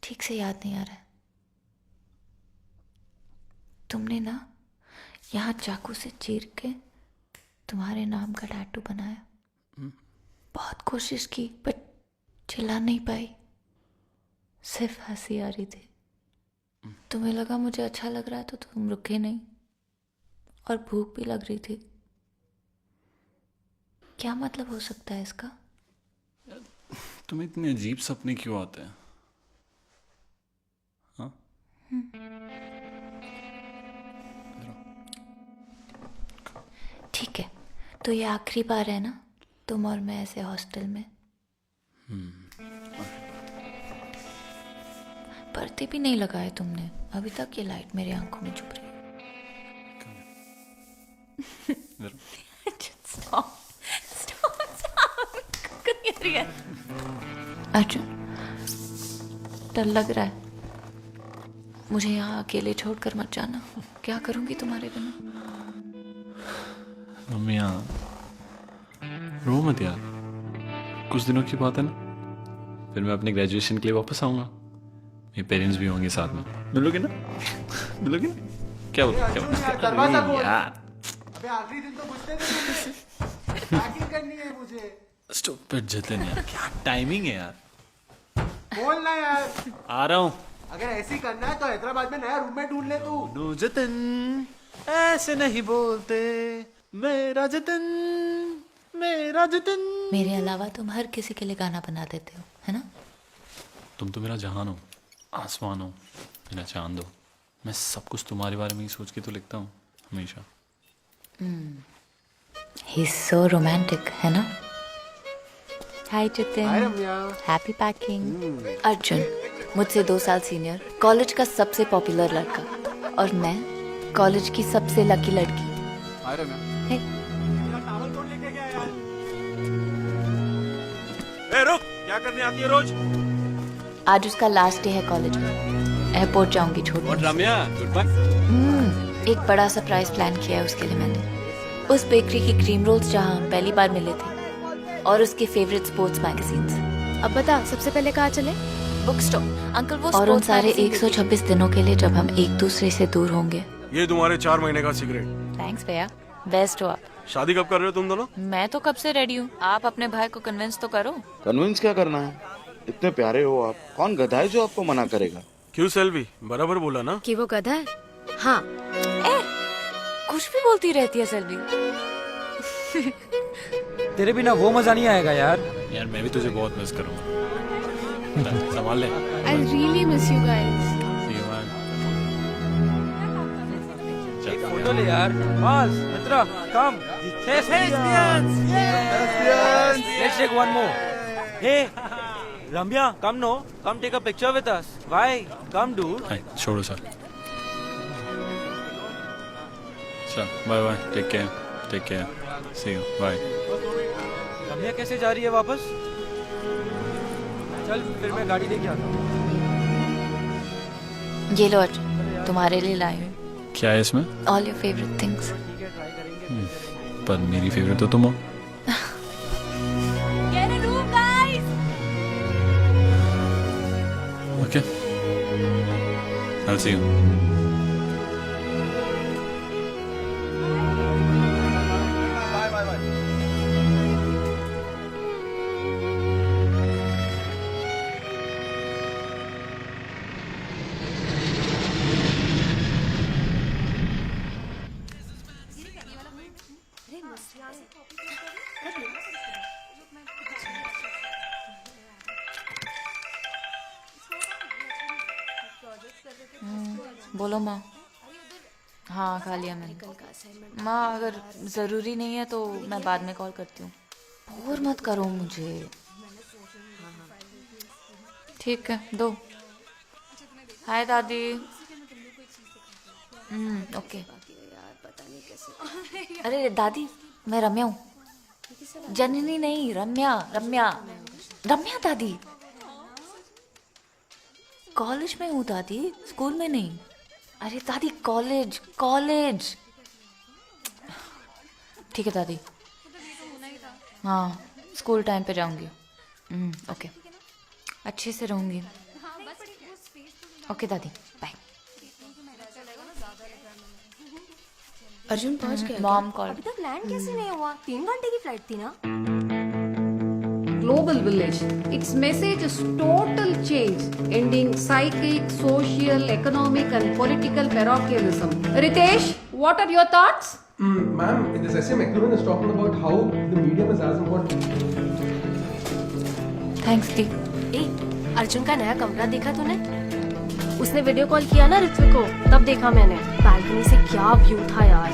ठीक से याद नहीं आ रहा है। तुमने ना यहाँ चाकू से चीर के तुम्हारे नाम का टैटू बनाया। बहुत कोशिश की पर चिल्ला नहीं पाई, सिर्फ हंसी आ रही थी। तुम्हें लगा मुझे अच्छा लग रहा है तो तुम रुके नहीं, और भूख भी लग रही थी। क्या मतलब हो सकता है इसका? तुम्हें इतने अजीब सपने क्यों आते हैं? हाँ? ठीक है, तो ये आखिरी बार है ना तुम और मैं ऐसे हॉस्टल में? पर्दे भी नहीं लगाए तुमने अभी तक, ये लाइट मेरी आंखों में चुभ रही है। Stop. अर्जुन, डर लग रहा है मुझे, यहाँ अकेले छोड़कर मत जाना। क्या करूंगी तुम्हारे बिना? मम्मी रो मत यार, कुछ दिनों की बात है ना, फिर मैं अपने ग्रेजुएशन के लिए वापस आऊंगा। मेरे पेरेंट्स भी होंगे साथ में, मिलोगे ना? मिलोगे ना? क्या बोल यार? अबे आखिरी दिन तो पूछते थे, पैकिंग करनी है मुझे। स्टूपिड जतिन यार, क्या टाइमिंग है यार। बोल ना यार। आ रहा हूँ। अगर ऐसे ही करना है तो हैदराबाद में नया रूममेट ढूंढ ले तू। नो जतिन, ऐसे नहीं बोलते, मेरा जतिन, मेरा जतिन। मेरे अलावा तुम हर किसी के लिए गाना बना देते हो, है ना? तुम तो मेरा जहान हो, आसमान हो, मेरा चांद हो। मैं सब कुछ तुम्हारे बारे में ही सोच के तो लिखता हूँ हमेशा। He's so romantic, है ना? Hi जतिन। Hi रम्या। Happy packing। अर्जुन, मुझसे 2 साल सीनियर, कॉलेज का सबसे पॉपुलर लड़का, और मैं कॉलेज की सबसे लकी लड़की। Hi रम्या। Hey। टावल कौन लेके गया यार? ए रुक, क्या करने आती है रोज? आज उसका लास्ट डे है कॉलेज में, एयरपोर्ट जाऊंगी छोड़ने। और रम्या, गुड बाय। एक बड़ा सरप्राइज प्लान किया है उसके लिए मैंने। उस बेकरी की क्रीम रोल्स जहाँ हम पहली बार मिले थे, और उसके फेवरेट स्पोर्ट्स मैगजीन्स। अब बता, सबसे पहले कहाँ चले? बुक स्टोर अंकल, वो और उन सारे 126 दिनों के लिए जब हम एक दूसरे से दूर होंगे। ये तुम्हारे 4 महीने का सिगरेट। थैंक्स भैया, बेस्ट हो आप। शादी कब कर रहे हो तुम दोनों? मैं तो कब से रेडी हूँ, आप अपने भाई को कन्विंस तो करो। कन्विंस क्या करना है, इतने प्यारे हो आप, कौन गधा है जो आपको मना करेगा? क्यों सेल्वी, बराबर बोला ना कि वो गधा है? हाँ। कुछ भी बोलती रहती है सेल्वी। तेरे बिना वो मजा नहीं आएगा यार। यार मैं भी तुझे बहुत मिस करूंगा। संभाल ले। I really miss you guys. See you man। एक फोटो ले यार। बस मित्रा, come। Thespians! Let's take one more. Hey, Ramya, come no, come take a picture with us. Why? Come dude. हाय, छोड़ो सर। चल, bye bye, take care, see you, bye. Ramya कैसे जा रही है वापस? चल फिर मैं गाड़ी लेके आता हूँ। ये लो अर्जुन, तुम्हारे लिए लाई हूँ। क्या है इसमें? All your favorite things। पर मेरी फेवरेट तो तुम हो। Get a room, guys. Okay, I'll see you। बोलो माँ। हाँ खा लिया मैंने। माँ अगर ज़रूरी नहीं है तो मैं बाद में कॉल करती हूँ। बोर मत करो मुझे। ठीक है दो। हाय दादी। ओके। अरे दादी मैं रम्या हूँ। जननी नहीं रम्या रम्या रम्या दादी। कॉलेज में हूँ दादी, स्कूल में नहीं। अरे दादी कॉलेज कॉलेज। ठीक है दादी। हाँ स्कूल टाइम पे जाऊंगी। ओके अच्छे से रहूंगी। ओके दादी बाय। अर्जुन पहुंच गया? Mom call. अभी तक लैंड कैसे नहीं हुआ? 3 घंटे की फ्लाइट थी ना? Global village. Its message is total change, ending psychic, social, economic and political parochialism. Ritesh, what are your thoughts? Ma'am, in this essay, McLuhan is talking about how the medium is as important. Thanks दी। अर्जुन का नया कमरा देखा तूने? उसने video call किया ना ऋत्विक को, तब देखा मैंने। बालकनी से क्या व्यू था यार।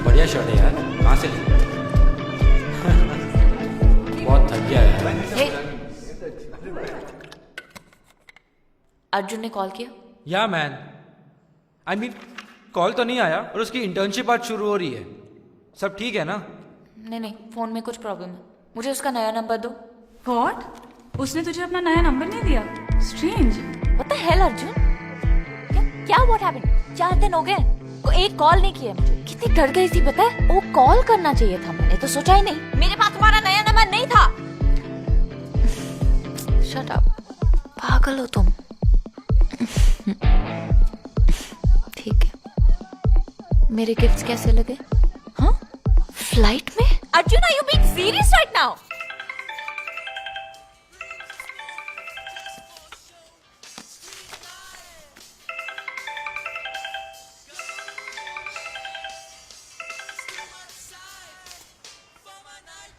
बढ़िया शॉट है यार, कहाँ से ली? बहुत थक गया यार। अर्जुन ने कॉल किया? या मैन, आई मीन कॉल तो नहीं आया और उसकी इंटर्नशिप आज शुरू हो रही है। सब ठीक है ना? नहीं फोन में कुछ प्रॉब्लम है। मुझे उसका नया नंबर दो। What? उसने तुझे अपना नया नंबर नहीं दिया? Strange. What the hell Arjun? क्या what happened? 4 दिन हो गए, वो एक कॉल नहीं किया मुझे। कितनी डर गई थी पता है? वो कॉल करना चाहिए था, मैंने तो सोचा ही नहीं। मेरे पास तुम्हारा नया नंबर नहीं था। Shut up. पागल हो तुम। ठीक है। मेरे गिफ्ट्स कैसे लगे? हाँ? फ्लाइट में? Arjun are you being serious right now?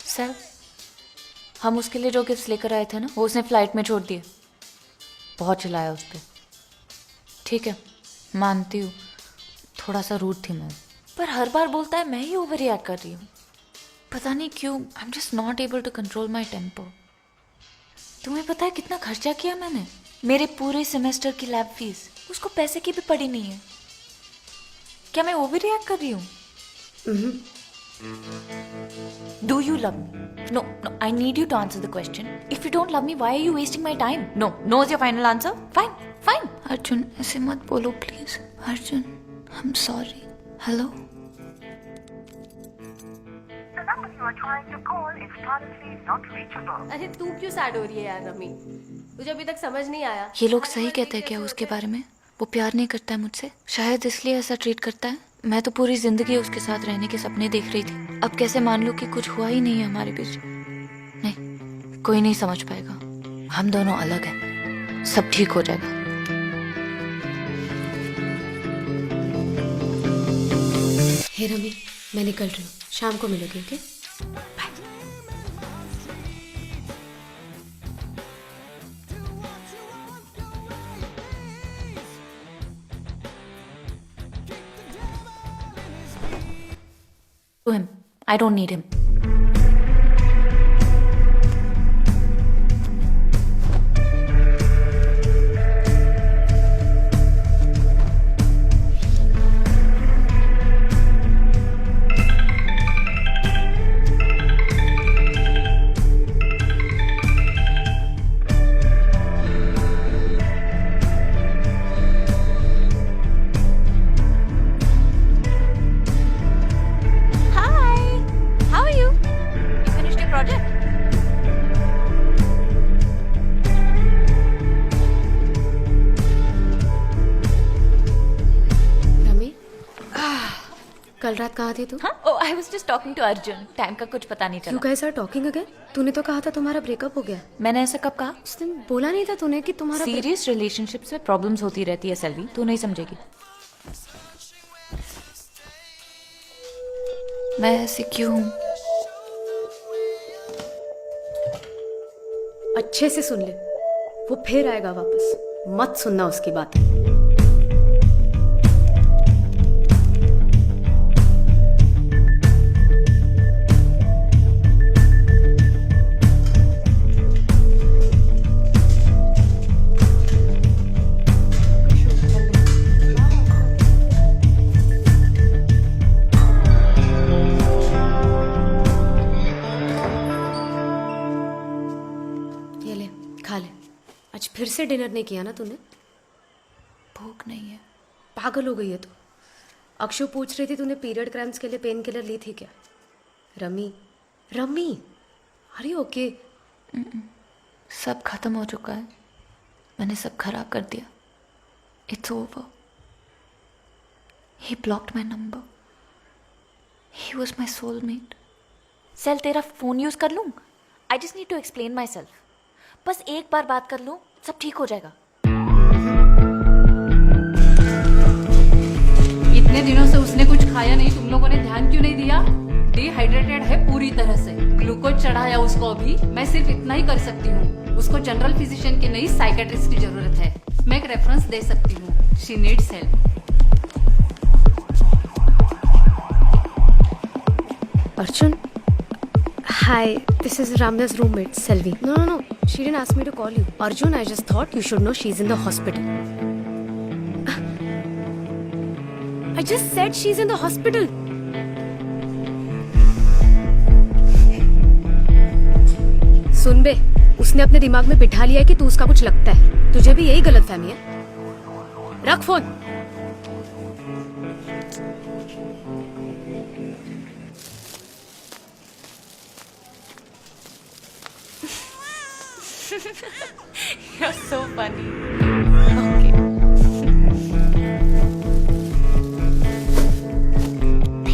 Sir हम उसके लिए जो गिफ्ट्स लेकर आए थे ना, वो उसने फ्लाइट में छोड़ दिए। बहुत चिल्लाया उस पर। ठीक है मानती हूँ, थोड़ा सा रूड थी मैं, पर हर बार बोलता है मैं ही ओवर रिएक्ट कर रही हूँ। पता नहीं क्यों, I am just not able to control my temper. तुम्हें पता है कितना खर्चा किया मैंने? मेरे पूरे सेमेस्टर की लैब फीस, उसको पैसे की भी पड़ी नहीं है। क्या मैं ओवर रिएक्ट कर रही हूँ? Do you love me? No, I need you to answer the question. If you don't love me, why are you wasting my time? No is your final answer? Fine. Arjun, ऐसे मत बोलो please. Arjun, I'm sorry. Hello? The number you are trying to call is currently not reachable. अरे तू क्यों sad हो रही है यार रमी? तुझे अभी तक समझ नहीं आया? ये लोग सही कहते हैं क्या उसके बारे में? वो प्यार नहीं करता है मुझसे, शायद इसलिए ऐसा ट्रीट करता है। मैं तो पूरी जिंदगी उसके साथ रहने के सपने देख रही थी। अब कैसे मान लूं कि कुछ हुआ ही नहीं है हमारे बीच? नहीं, कोई नहीं समझ पाएगा। हम दोनों अलग हैं, सब ठीक हो जाएगा। हे रमी, मैं निकल रही हूँ, शाम को मिलोगे okay? To him. I don't need him. कल रात कहाँ थी तू? Oh, I was just talking to Arjun. Time का कुछ पता नहीं चला। You guys are talking again? तूने तो कहा था तुम्हारा ब्रेकअप हो गया। मैंने ऐसा कब कहा? उस दिन बोला नहीं था तूने कि तुम्हारा सीरियस रिलेशनशिप्स में प्रॉब्लम्स होती रहती है सेल्वी, तू नहीं समझेगी। मैं ऐसी क्यों हूँ? अच्छे से सुन ले, वो फिर आएगा वापस, मत सुनना उसकी बातें। खा ले। आज फिर से डिनर नहीं किया ना तूने? भूख नहीं है। पागल हो गई है तू। अक्षु पूछ रही थी तूने पीरियड क्रैम्प्स के लिए पेन किलर ली थी क्या? रमी रमी अरे ओके। सब खत्म हो चुका है, मैंने सब खराब कर दिया। It's over. He blocked my number. He was my soulmate. सेल तेरा फोन यूज कर लूं? I just need to explain myself. बस एक बार बात कर लूं, सब ठीक हो जाएगा। इतने दिनों से उसने कुछ खाया नहीं, तुम लोगों ने ध्यान क्यों नहीं दिया? डिहाइड्रेटेड है पूरी तरह से। ग्लूकोज चढ़ाया उसको अभी। मैं सिर्फ इतना ही कर सकती हूँ। उसको जनरल फिजिशियन की नहीं, साइकेट्रिस्ट की जरूरत है। मैं एक रेफरेंस दे सकती हूँ। She needs help. Arjun, hi, this is Ramya's roommate, Selvi. No, she didn't ask me to call you. Arjun, I just thought you should know she's in the hospital. I just said she's in the hospital. सुन बे, उसने अपने दिमाग में बिठा लिया है कि तू उसका कुछ लगता है। तुझे भी यही गलतफहमी है? रख phone. You're so funny. Okay.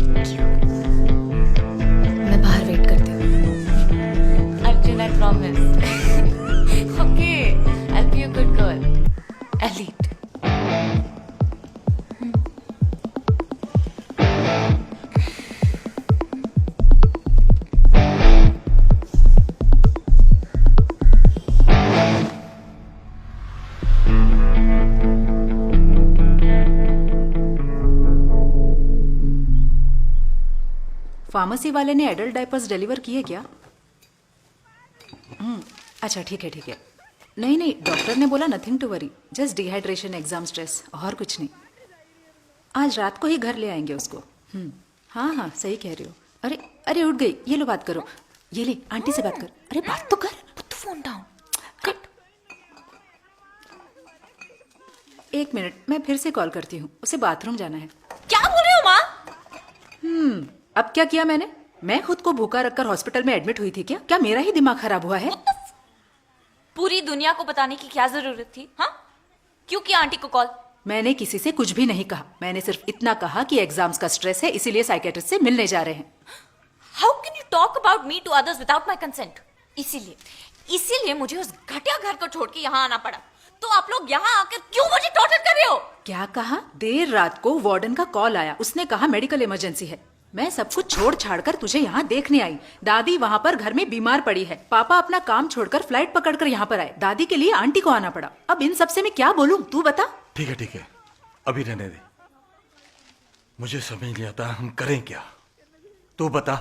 Thank you. मैं बाहर वेट करती हूँ। Arjun, I promise. Okay, I'll be a good girl. Elite. Pharmacy वाले ने एडल्ट डायपर्स डिलीवर किए क्या? अच्छा ठीक है। नहीं, डॉक्टर ने बोला nothing to worry, just dehydration, exam stress, और कुछ नहीं। आज रात को ही घर ले आएंगे उसको। हाँ सही कह रही हो। अरे उठ गई। ये लो बात करो। ये ले आंटी से बात कर। अरे बात तो कर। Put the phone down. एक मिनट, मैं फिर से कॉल करती हूँ। उसे बाथरूम जाना है। क्या बोल रहे हो माँ? अब क्या किया मैंने? मैं खुद को भूखा रखकर हॉस्पिटल में एडमिट हुई थी क्या? क्या मेरा ही दिमाग खराब हुआ है? पूरी दुनिया को बताने की क्या जरूरत थी? हाँ, क्यों किया आंटी को कॉल? मैंने किसी से कुछ भी नहीं कहा। मैंने सिर्फ इतना कहा कि एग्जाम्स का स्ट्रेस है, इसीलिए साइकेट्रिस्ट से मिलने जा रहे हैं। How can you talk about me to others without my consent? इसीलिए मुझे उस घटिया घर को छोड़ के यहाँ आना पड़ा। तो आप लोग यहाँ आकर क्यों मुझे टॉर्चर कर रहे हो? क्या कहा? देर रात को वार्डन का कॉल आया। उसने कहा मेडिकल इमरजेंसी है। मैं सब कुछ छोड़ छाड़ कर तुझे यहाँ देखने आई। दादी वहाँ पर घर में बीमार पड़ी है। पापा अपना काम छोड़कर फ्लाइट पकड़कर यहाँ पर आए। दादी के लिए आंटी को आना पड़ा। अब इन सब से मैं क्या बोलूँ, तू बता। ठीक है, अभी रहने दे। मुझे समझ नहीं आता हम करें क्या। तू बता।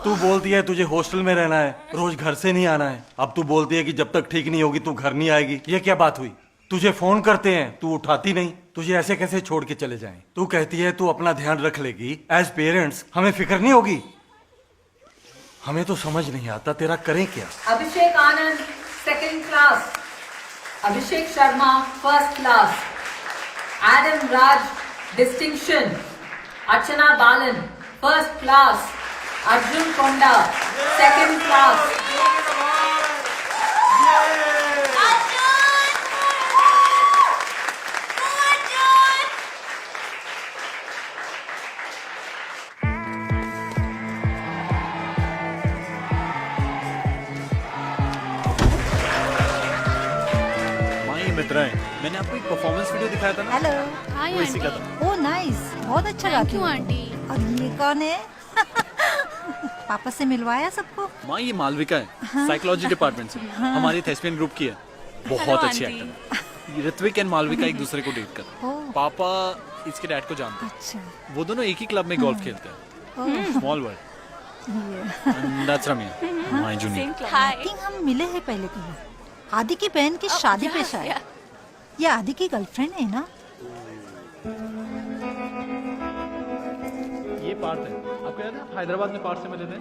तू बोलती है तुझे हॉस्टल में रहना है, रोज घर से नहीं आना है। अब तू बोलती है कि जब तक ठीक नहीं होगी तू घर नहीं आएगी। ये क्या बात हुई? तुझे फोन करते हैं, तू उठाती नहीं। तुझे ऐसे कैसे छोड़ के चले जाएं? तू कहती है तू अपना ध्यान रख लेगी। एज पेरेंट्स हमें फिक्र नहीं होगी? हमें तो समझ नहीं आता तेरा करें क्या। Abhishek Anand second class, Abhishek Sharma first class, Adam राज डिस्टिंक्शन, अर्चना बालन फर्स्ट क्लास, अर्जुन कोंडा सेकंड क्लास। मैंने आपको एक परफॉर्मेंस वीडियो दिखाया था ना। हेलो, हाय वो इसी का था। ओह नाइस, बहुत अच्छा गाती क्यों हो आंटी? और ये कौन है? पापा से मिलवाया सबको? माँ ये मालविका है, साइकोलॉजी डिपार्टमेंट से। हमारी थेस्पियन ग्रुप की है। बहुत अच्छी एक्टर है। ऋत्विक एंड मालविका एक दूसरे को डेट कर। पापा इसके डैड को जानते हैं। अच्छा। वो दोनों एक ही क्लब में गोल्फ खेलते हैं। Small world. That's Ramya, my junior. I think हम मिले हैं पहले कभी। आदि की बहन की शादी पे शायद। ये आदि की गर्लफ्रेंड है ना? ये पार्थ है। आपको याद है हैदराबाद में पार्थ से मिले थे?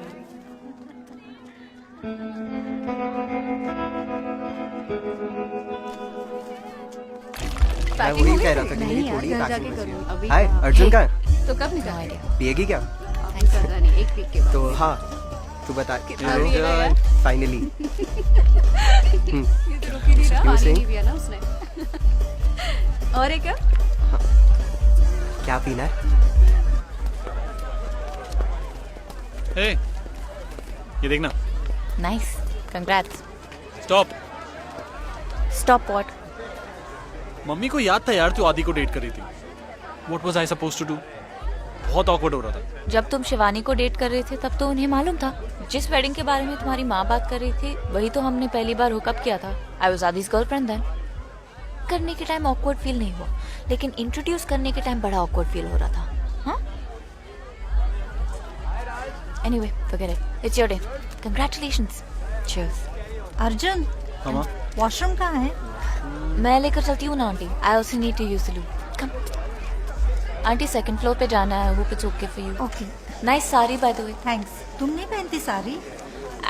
मैं वही कह रहा था कि मेरी थोड़ी पैकिंग। हाय अर्जुन कहाँ है? तो कब निकल पिएगी क्या? पता नहीं, एक वीक के बाद। तो हाँ तू बता। अभी है फाइनली ये तो रुक ही नहीं रहा, पानी नहीं पिया ना उसने। और एक क्या? क्या पीना है? हे, ये देखना। Nice, congrats. Stop. Stop what? Mummy को याद था यार तू आदि को डेट कर रही थी। What was I supposed to do? बहुत awkward हो रहा था। जब तुम शिवानी को डेट कर रहे थे तब तो उन्हें मालूम था। जिस वेडिंग के बारे में तुम्हारी माँ बात कर रही थी वही तो हमने पहली बार हुकअप किया था। I was Adi's girlfriend then. करने के टाइम awkward फील नहीं हुआ, लेकिन इंट्रोड्यूस करने के टाइम बड़ा awkward फील हो रहा था। हाँ? Anyway, forget it. It's your day. Congratulations. Cheers. Arjun mama washroom कहाँ है? मैं लेकर चलती हूँ ना aunty. I also need to use the loo. Come. Aunty second floor पे जाना है। Hope it's okay for you. Okay. Nice sari by the way. Thanks. तुम नहीं पहनती साड़ी?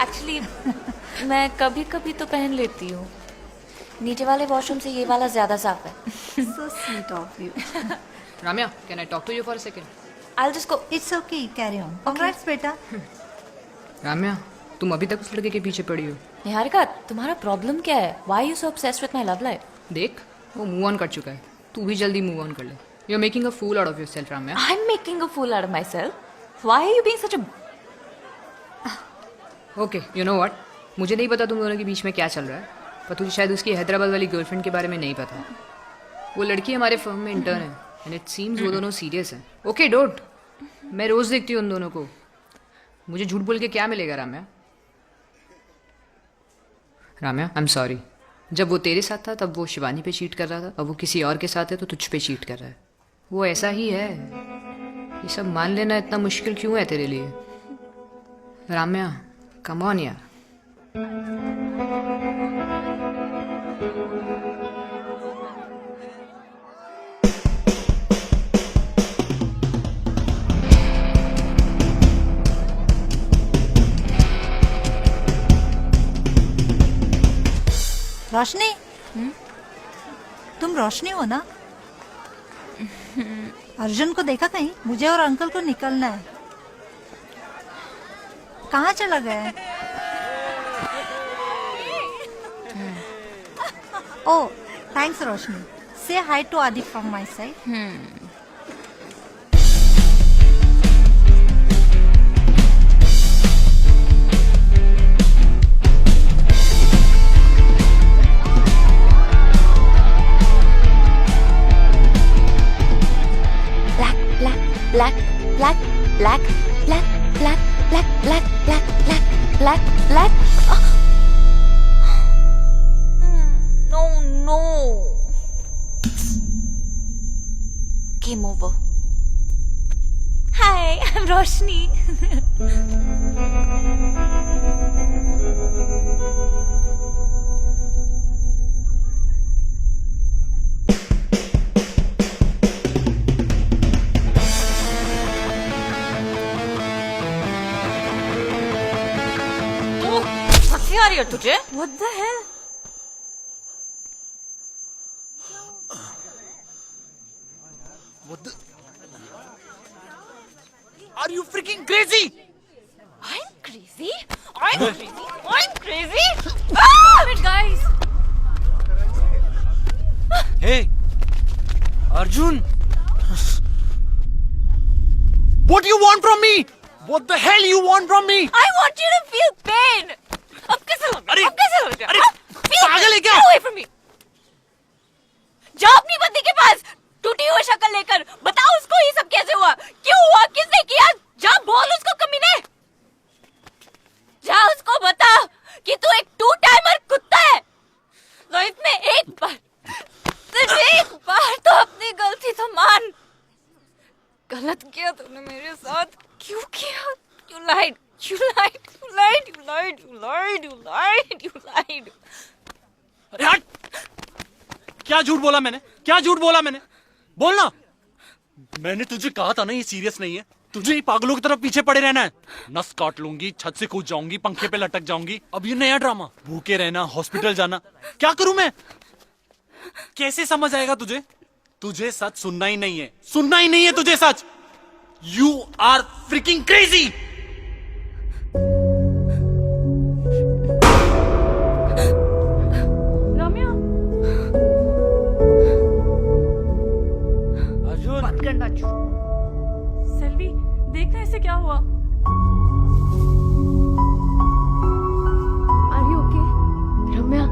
Actually, मैं कभी कभी तो पहन लेती हूँ। नीचे वाले वॉशरूम से ये वाला ज्यादा साफ है। So sweet of you. Ramya, can I talk to you for a second? I'll just go. It's okay. Carry on. Congrats बेटा। राम्या, तुम अभी तक उस लड़के के पीछे पड़ी हो। निहारिका, तुम्हारा प्रॉब्लम क्या है? Why are you so obsessed with my love life? देख, वो मूव ऑन कर चुका है। तू भी जल्दी मूव ऑन कर ले। You're making a fool out of yourself, Ramya. I'm making a fool out of myself. Why are you being such a... Okay, you know what? मुझे नहीं पता तुम दोनों के बीच में क्या चल रहा है, पर तुझे शायद उसकी हैदराबाद वाली गर्लफ्रेंड के बारे में नहीं पता। वो लड़की हमारे फर्म में इंटर्न है, एंड इट सीम्स वो दोनों सीरियस हैं। ओके डोंट, मैं रोज देखती हूँ उन दोनों को। मुझे झूठ बोल के क्या मिलेगा Ramya? Ramya, I am sorry. जब वो तेरे साथ था तब वो शिवानी पे चीट कर रहा था, अब वो किसी और के साथ है तो तुझ पे चीट कर रहा है। वो ऐसा ही है। ये सब मान लेना इतना मुश्किल क्यों है तेरे लिए? राम्या, कम ऑन यार। रोशनी तुम रोशनी हो ना? अर्जुन को देखा कहीं? मुझे और अंकल को निकलना है। कहाँ चला गया है? ओह थैंक्स रोशनी। से हाई टू आदि from my side. Black, black, black, black, black, black, black, black, black, black, black. No, no. Game over. Hi, I'm Roshni. आ रही है तुझे? What the hell? What the? Are you freaking crazy? I'm crazy? I'm crazy? I'm crazy? Stop it, guys! Hey, Arjun! What do you want from me? What the hell you want from me? I want you to feel pain. अब कैसे हो गया? अब कैसे हो गया? अरे पागल है क्या? Get away from me. जाओ अपनी बंदी के पास, टूटी हुई शक्ल लेकर। बताओ उसको ये सब कैसे हुआ, क्यों हुआ, किसने किया? जा बोल उसको कमीने। जा उसको बता कि तू एक टू टाइमर कुत्ता है। लाइफ में एक बार, सिर्फ एक बार तो अपनी गलती तो मान। गलत किया तूने मेरे साथ। क्यों किया? You lied. You lied. You lied. You lied. You lied. You lied. You lied. अरे हट! क्या झूठ बोला मैंने? क्या झूठ बोला मैंने? बोलना। मैंने तुझे कहा था ना ये सीरियस नहीं है। तुझे ही पागलों की तरफ पीछे पड़े रहना है। नस काट लूंगी, छत से कूद जाऊंगी, पंखे पे लटक जाऊंगी। अब ये नया ड्रामा, भूखे रहना, हॉस्पिटल जाना, क्या करूं मैं? कैसे समझ आएगा तुझे? तुझे सच सुनना ही नहीं है, सुनना ही नहीं है तुझे सच। You are freaking crazy. Ramya, Arjun बात करना। सेल्वी, देखना इसे क्या हुआ। Are you okay? रम्या,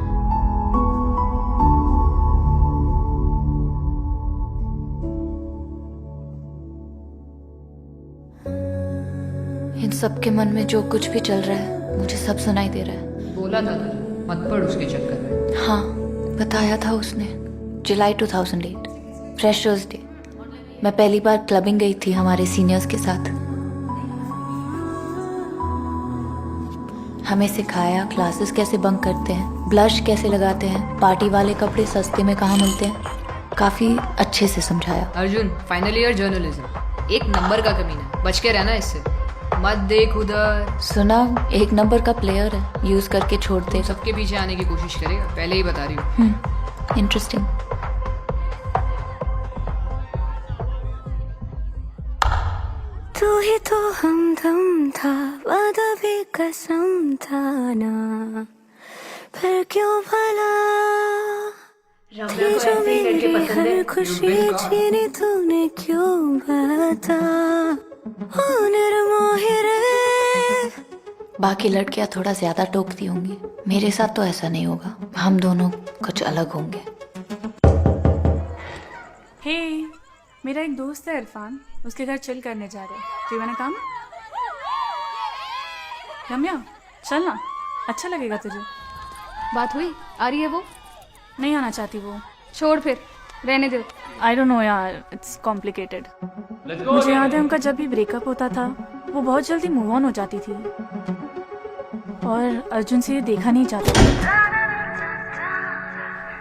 इन सब के मन में जो कुछ भी चल रहा है मुझे सब सुनाई दे रहा है। बोला था तुझे मत पड़ उसके चक्कर में। हाँ, बताया था उसने। जुलाई 2008, फ्रेशर्स डे। मैं पहली बार क्लबिंग गई थी हमारे सीनियर्स के साथ। हमें सिखाया क्लासेस कैसे बंक करते हैं, ब्लश कैसे लगाते हैं, पार्टी वाले कपड़े सस्ते में कहाँ मिलते हैं। काफी अच्छे से समझाया। अर्जुन, फाइनल ईयर जर्नलिज्म, एक नंबर का कमीना, बच के रहना इससे। मत देख उधर। सुना, एक नंबर का प्लेयर है, यूज करके छोड़ दे। सबके पीछे आने की कोशिश करेगा, पहले ही बता रही हूँ। इंटरेस्टिंग। तू ही तो हमदम था, वादा भी कसम था ना, फिर क्यों भला थी जो मेरी हर खुशी छीनी तूने क्यों बता। बाकी लड़कियां थोड़ा ज्यादा टोकती होंगी, मेरे साथ तो ऐसा नहीं होगा। हम दोनों कुछ अलग होंगे। हे, मेरा एक दोस्त है इरफान, उसके घर चिल करने जा रहे हैं। Do you wanna come? रम्या, चल ना, अच्छा लगेगा तुझे। बात हुई? आ रही है वो? नहीं आना चाहती वो। छोड़ फिर, रहने दे। आई डोंट नो यार, इट्स कॉम्प्लिकेटेड। मुझे याद है उनका जब भी ब्रेकअप होता था वो बहुत जल्दी मूव ऑन हो जाती थी, और अर्जुन से ये देखा नहीं चाहता था।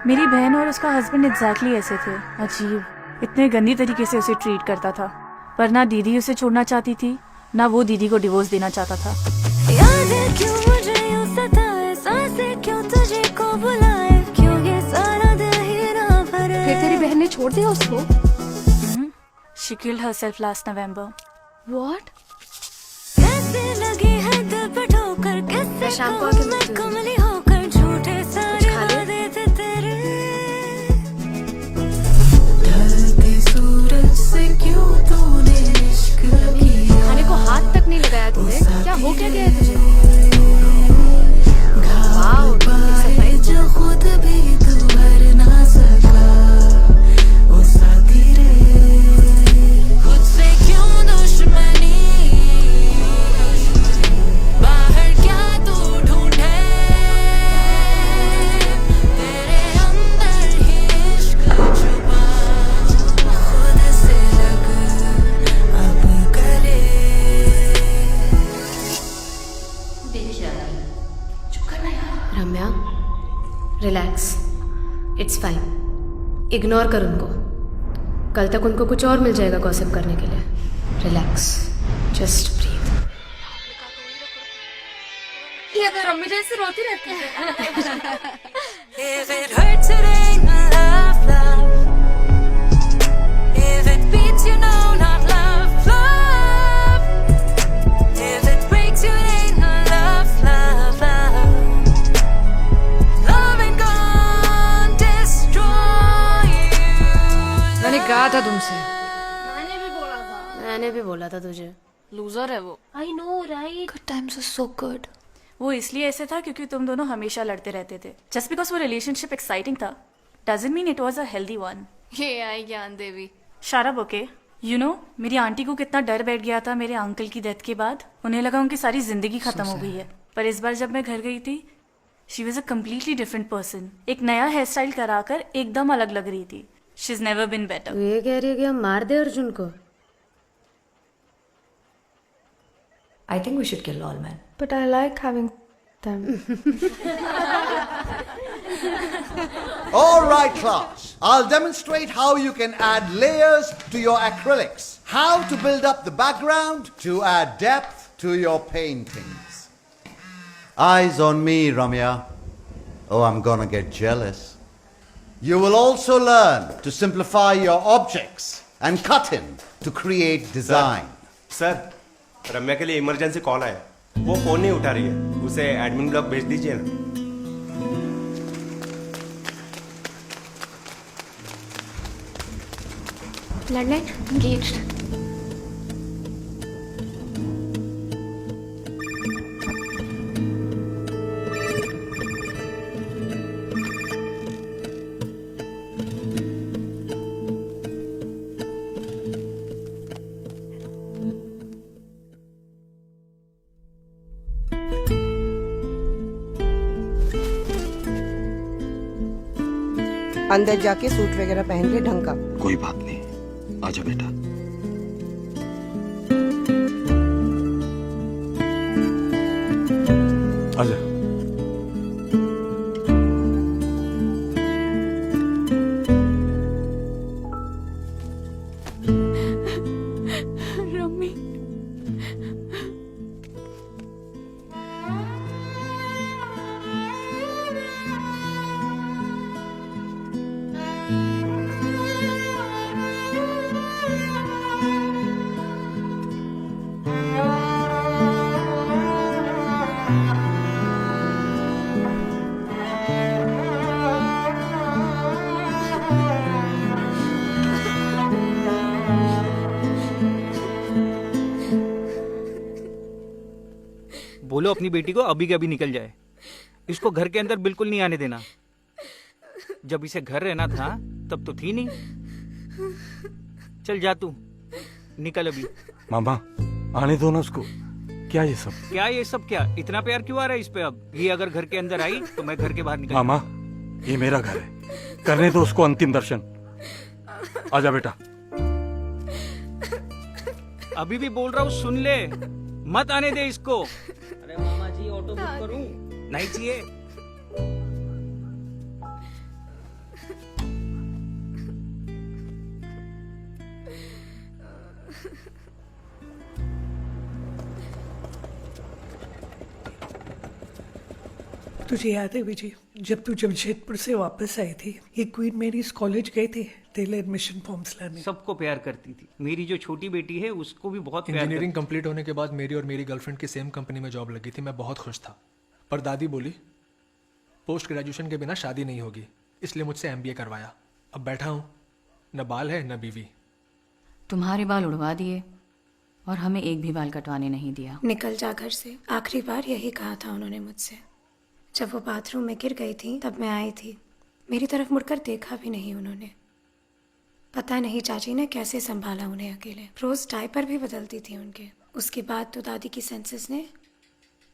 मेरी बहन और उसका हस्बैंड एग्जैक्टली ऐसे थे, अजीब, इतने गंदी तरीके से उसे ट्रीट करता था। पर ना दीदी उसे छोड़ना चाहती थी, ना वो दीदी को डिवोर्स देना चाहता था। याद है क्यों मुझे यूं सताए, सांसें क्यों तुझे को बुलाए, क्यों ये सारा दिल ही ना भरे। फिर तेरी बहन ने छोड़ दिया उसको? She killed herself last November. What? कैसे लगी है दिल पे ठोकर, कैसे कहूं मैं कमली होकर, झूठे सारे वादे थे तेरे। ढलते सूरज से क्यों तूने इश्क किया, खाने को हाथ तक नहीं लगाया तूने, क्या हो क्या गया है तुझे? वाओ, सफाई जो खुद भी तू भर ना सका, वो साथी रे। खुद से क्यों दुश्मनी, बाहर क्या तू ढूंढे, तेरे अंदर ही इश्क छुपा, खुद से लग अब करे। रम्या, रिलैक्स, इट्स फाइन। इग्नोर कर उनको, कल तक उनको कुछ और मिल जाएगा गॉसिप करने के लिए। Relax, just breathe. ये तो रम्मी जैसे रोती रहती है। If it hurts, it ain't love, love. If it beats, you know not love, love. If it breaks, you ain't love, love, love. Love ain't gonna destroy you. मैंने कहा था तुमसे। मैंने भी बोला था तुझे। लूजर है वो। I know, right? Good times are so good. वो इसलिए ऐसे था क्योंकि तुम दोनों हमेशा लड़ते रहते थे। जस्ट बिकॉज वो रिलेशनशिप एक्साइटिंग था doesn't mean it was a healthy one. ये आई ज्ञान देवी। शारब, ओके, यू नो मेरी आंटी को कितना डर बैठ गया था मेरे अंकल की डेथ के बाद। उन्हें लगा उनकी सारी जिंदगी खत्म हो गई है, पर इस बार जब मैं घर गई थी she was a completely different person. एक नया हेयर स्टाइल कराकर एकदम अलग लग रही थी। She is never been better. ये कह रही है कि हम मार दे अर्जुन को। I think we should kill all men. But I like having them. All right, class. I'll demonstrate how you can add layers to your acrylics. how to build up the background to add depth to your paintings. Eyes on me, Ramya. Oh, I'm gonna get jealous. You will also learn to simplify your objects and cut in to create design. Sir, Ramya के लिए emergency call आया। वो phone नहीं उठा रही है। उसे admin block भेज दीजिए ना। Blood light engaged. अंदर जाके सूट वगैरह पहन ले ढंग का। कोई बात नहीं, आजा बेटा। आजा। रम्मी बोलो अपनी बेटी को अभी के अभी निकल जाए। इसको घर के अंदर बिल्कुल नहीं आने देना। जब इसे घर रहना था तब तो थी नहीं। चल जा तू, निकल अभी। मामा आने दो ना उसको। क्या ये सब? क्या ये सब क्या? इतना प्यार क्यों आ रहा है इस पे अब? ये अगर घर के अंदर आई तो मैं घर के बाहर निकल। मामा ये मेरा घर है, करने दो उसको अंतिम दर्शन। आजा बेटा। अभी भी बोल रहा हूँ, सुन ले, मत आने दे इसको। अरे मामा जी ऑटो बुक करूं? नहीं चाहिए। तुझे याद है विजय, जब तू जमशेदपुर से वापस आई थी, ये क्वीन मेरीज कॉलेज गए थे तेरे एडमिशन फॉर्म्स लाने। सबको प्यार करती थी। मेरी जो छोटी बेटी है उसको भी बहुत प्यार इंजीनियरिंग कंप्लीट होने के बाद मेरी और मेरी गर्लफ्रेंड की सेम कंपनी में जॉब लगी थी। मैं बहुत खुश था, पर दादी बोली पोस्ट ग्रेजुएशन के बिना शादी नहीं होगी, इसलिए मुझसे MBA करवाया। अब बैठा हूँ, न बाल है न बीवी। तुम्हारे बाल उड़वा दिए और हमें एक भी बाल कटवाने नहीं दिया। निकल जा घर से। आखिरी बार यही कहा था उन्होंने मुझसे। जब वो बाथरूम में गिर गई थी तब मैं आई थी। मेरी तरफ मुड़कर देखा भी नहीं उन्होंने। पता नहीं चाची ने कैसे संभाला उन्हें अकेले। रोज डायपर भी बदलती थी उनके। उसके बाद तो दादी की सेंसेस ने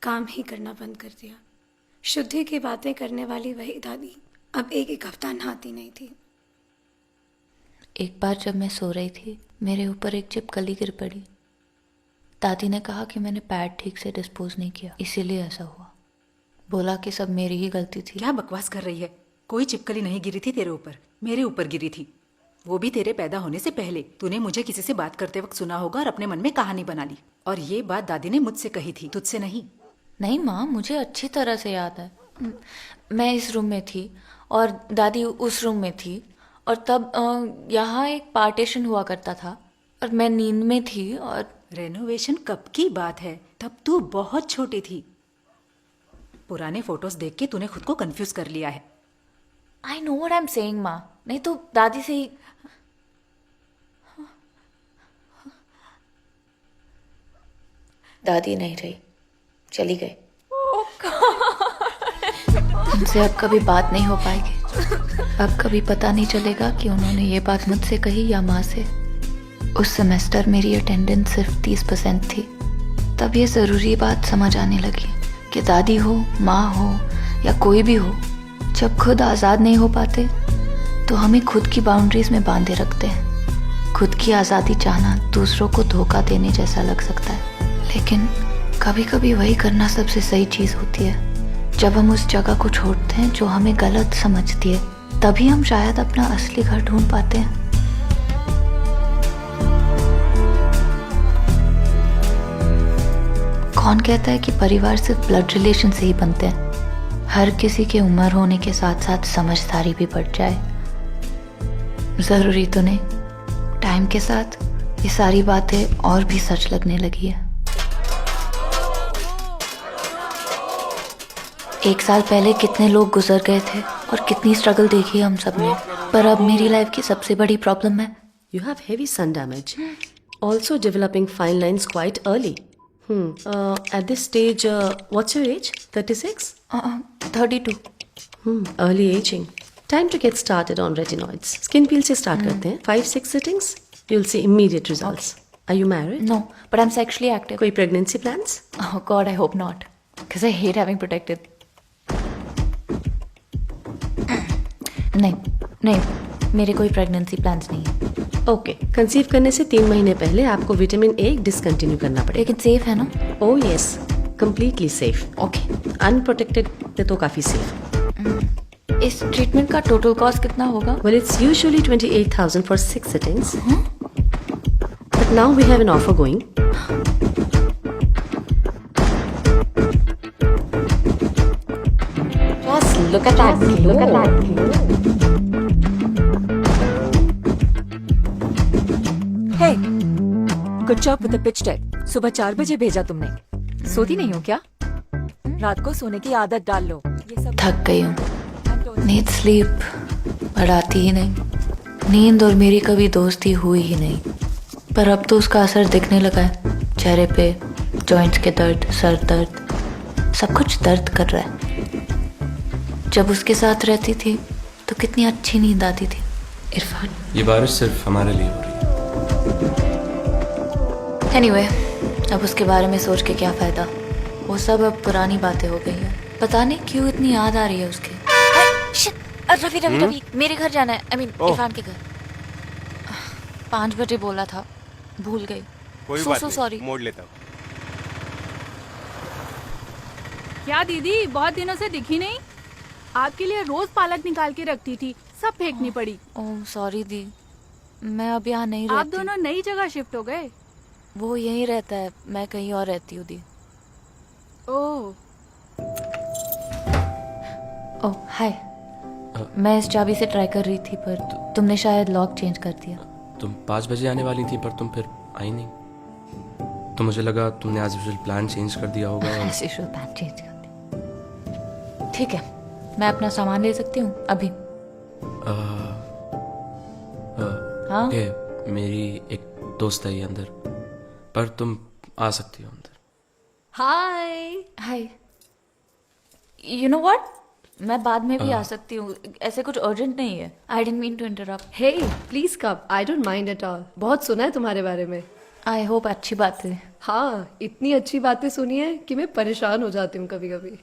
काम ही करना बंद कर दिया। शुद्धि की बातें करने वाली वही दादी अब एक हफ्ता नहाती नहीं थी। एक बार जब मैं सो रही थी, मेरे ऊपर एक चिपकली गिर पड़ी। दादी ने कहा कि मैंने पैड ठीक से डिस्पोज नहीं किया, इसीलिए ऐसा हुआ। बोला कि सब मेरी ही गलती थी। क्या बकवास कर रही है? कोई चिपकली नहीं गिरी थी तेरे ऊपर, मेरे ऊपर गिरी थी। वो भी तेरे पैदा होने से पहले। तूने मुझे किसी से बात करते वक्त सुना होगा और अपने मन में कहानी बना ली। और ये बात दादी ने मुझसे कही थी, तुझसे नहीं। नहीं माँ, मुझे अच्छी तरह से याद है। मैं इस रूम में थी और दादी उस रूम में थी, और तब यहाँ एक पार्टीशन हुआ करता था और मैं नींद में थी। और रेनोवेशन कब की बात है? तब तू बहुत छोटी थी। पुराने फोटोज देख के तूने खुद को कंफ्यूज कर लिया है। I know what I am saying माँ। नहीं तो दादी से ही। दादी नहीं रही, चली गई। उनसे अब कभी बात नहीं हो पाएगी। अब कभी पता नहीं चलेगा कि उन्होंने ये बात मुझसे कही या माँ से। उस सेमेस्टर मेरी अटेंडेंस सिर्फ 30% थी। तब ये ज़रूरी बात समझ आने लगी कि दादी हो, माँ हो या कोई भी हो, जब खुद आज़ाद नहीं हो पाते तो हमें खुद की बाउंड्रीज में बांधे रखते हैं। खुद की आज़ादी चाहना दूसरों को धोखा देने जैसा लग सकता है, लेकिन कभी कभी वही करना सबसे सही चीज़ होती है। जब हम उस जगह को छोड़ते हैं जो हमें गलत समझती है, तभी हम शायद अपना असली घर ढूंढ पाते हैं। कौन कहता है कि परिवार सिर्फ ब्लड रिलेशन से ही बनते हैं? हर किसी की उम्र होने के साथ साथ समझदारी भी बढ़ जाए। जरूरी तो नहीं, टाइम के साथ ये सारी बातें और भी सच लगने लगी है। 1 साल पहले कितने लोग गुजर गए थे और कितनी स्ट्रगल देखी है हम सब ने, पर अब मेरी लाइफ की सबसे बड़ी प्रॉब्लम है You have heavy sun damage. Also developing fine lines quite early. At this stage, what's your age? 36? 32. Early aging. Time to get started on retinoids. Skin peel से start करते हैं. 5-6 sittings. You'll see immediate results. Are you married? No, but I'm sexually active. कोई pregnancy plans? Oh God, I hope not. Because I hate having protected. नहीं, मेरे कोई pregnancy plans नहीं है। Okay, conceive करने से 3 महीने पहले आपको विटामिन ए डिसकंटिन्यू करना पड़ेगा। लेकिन सेफ है ना? Oh yes, completely safe. Okay, unprotected तो काफी सेफ। इस ट्रीटमेंट का टोटल कॉस्ट कितना होगा? Well, it's usually 28,000 for 6 sittings. But now we have an offer going. Just look at that view. Look at that view. Hey, good job with the pitch deck. सुबह 4 बजे भेजा तुमने। सोती नहीं हो क्या? रात को सोने की आदत डाल लो। ये सब थक गई हूँ, नीड स्लीप पर आती ही नहीं। नींद और मेरी कभी दोस्ती हुई ही नहीं, पर अब तो उसका असर दिखने लगा है। चेहरे पे जॉइंट्स के दर्द, सर दर्द, सब कुछ दर्द कर रहा है। जब उसके साथ रहती थी तो कितनी अच्छी नींद आती थी। इरफान, ये बारिश सिर्फ हमारे लिए हो रही है। एनीवे, अब उसके बारे में सोच के क्या फायदा, वो सब अब पुरानी बातें हो गई है। पता नहीं क्यों इतनी याद आ रही है उसकी। रवि, मेरे घर जाना है। I mean, इरफान के घर। 5 बजे बोला था, भूल गई। कोई बात नहीं, सॉरी। मोड़ लेता हूँ। क्या दीदी, बहुत दिनों से दिखी नहीं। आपके लिए रोज पालक निकाल के रखती थी, सब फेंकनी पड़ी। ओह सॉरी दी, मैं अब यहाँ नहीं रहती। आप दोनों नई जगह शिफ्ट हो गए? वो यहीं रहता है, मैं कहीं और रहती हूँ दी। ओह हाय, मैं इस चाबी से ट्राई कर रही थी पर तुमने शायद लॉक चेंज कर दिया। तुम 5 बजे आने वाली थी पर तुम फिर आई नहीं, तो मुझे लगा तुमने एज यूजुअल प्लान चेंज कर दिया होगा। एज यूजुअल प्लान चेंज कर दिया। ठीक है, मैं अपना सामान ले सकती हूँ अभी? हाँ? मेरी एक दोस्त है ये अंदर, पर तुम आ सकती हो अंदर। हाय। यू नो व्हाट, मैं बाद में भी आ सकती हूँ, ऐसे कुछ अर्जेंट नहीं है। I didn't mean to interrupt. Hey please come, I don't mind at all. बहुत सुना है तुम्हारे बारे में। आई होप अच्छी बात है। हाँ, इतनी अच्छी बातें सुनी है कि मैं परेशान हो जाती हूँ कभी कभी।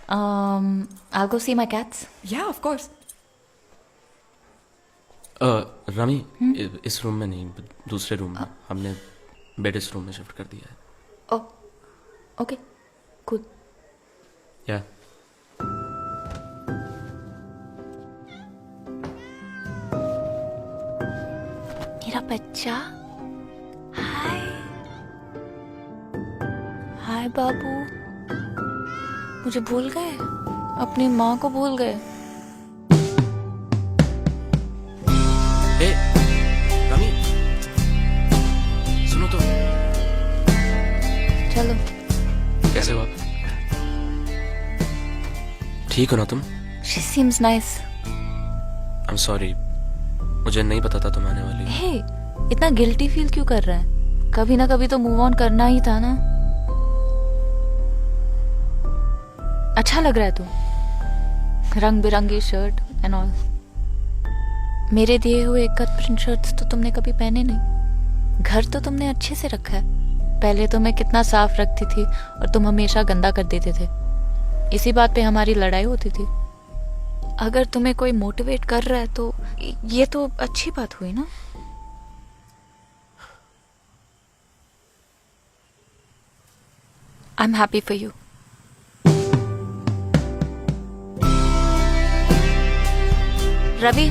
I'll go see my cats. Yeah, of course. Rummy, इस रूम में नहीं, दूसरे रूम में। हमने बेड इस रूम में शिफ्ट कर दिया है। Okay, cool. या मेरा बच्चा। हाय बाबू, मुझे भूल गए, अपनी माँ को भूल गए। रमी, सुनो तो। चलो। कैसे हो आप? ठीक हो ना तुम? She seems nice. I'm sorry, मुझे नहीं पता था तुम आने वाली हो। Hey, इतना गिल्टी फील क्यों कर रहा है? कभी ना कभी तो मूव ऑन करना ही था ना। अच्छा लग रहा है तू, रंग बिरंगी शर्ट एंड ऑल। मेरे दिए हुए कट प्रिंट शर्ट्स तो तुमने कभी पहने नहीं। घर तो तुमने अच्छे से रखा है, पहले तो मैं कितना साफ रखती थी और तुम हमेशा गंदा कर देते थे। इसी बात पे हमारी लड़ाई होती थी। अगर तुम्हें कोई मोटिवेट कर रहा है तो ये तो अच्छी बात हुई ना। I am happy for you. Ravi,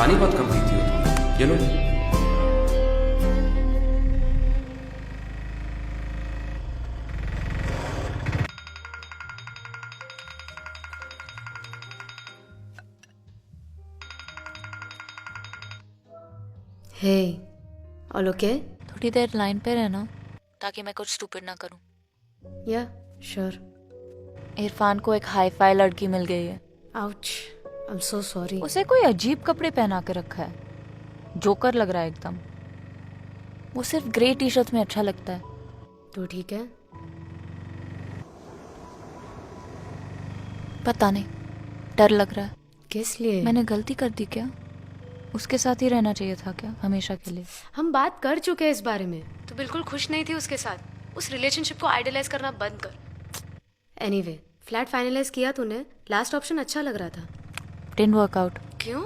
पानी बहुत कम पीती हो तुम। ये लो। हे ऑल ओके? थोड़ी देर लाइन पे रहना ताकि मैं कुछ स्टूपिड ना करूं। या श्योर। इरफान को एक हाई फाई लड़की मिल गई है। Ouch, I am so sorry. उसे कोई अजीब कपड़े पहना के रखा है, जोकर लग रहा है एकदम। वो सिर्फ ग्रे टी शर्ट में अच्छा लगता है। तो ठीक है। पता नहीं, डर लग रहा है। किस लिए? मैंने गलती कर दी क्या? उसके साथ ही रहना चाहिए था क्या हमेशा के लिए? हम बात कर चुके हैं इस बारे में। तो बिल्कुल खुश नहीं थी उसके साथ। उस रिलेशनशिप को आइडलाइज करना बंद कर। एनीवे, फ्लैट फाइनलाइज किया तूने। लास्ट ऑप्शन अच्छा लग रहा था। Didn't work out. क्यों?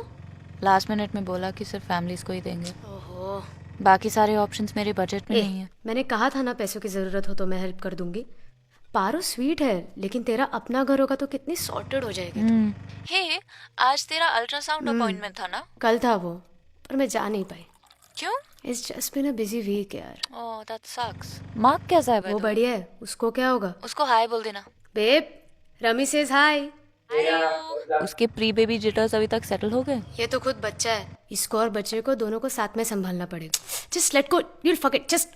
लास्ट मिनट में बोला कि सिर्फ फैमिलीज को ही देंगे। ओहो, बाकी सारे ऑप्शंस मेरे बजट में नहीं है। मैंने कहा था ना, पैसों की जरूरत हो तो मैं हेल्प कर दूंगी। पारो स्वीट है, लेकिन तेरा अपना घर होगा तो कितनी सॉर्टेड हो जाएगी तू। हे, आज तेरा अल्ट्रासाउंड अपॉइंटमेंट था ना? कल था वो, पर मैं जा नहीं पाई। क्यों? It's just been a busy week यार। Oh that sucks. मार्क कैसा है? वो बढ़िया है। उसको क्या होगा? उसको हाय बोल देना। Babe, Rummy says hi. उसके प्री बेबी जिटर्स अभी तक सेटल हो गए? ये तो खुद बच्चा है। इसको और बच्चे को दोनों को साथ में संभालना पड़ेगा। Just let go, you will forget. Just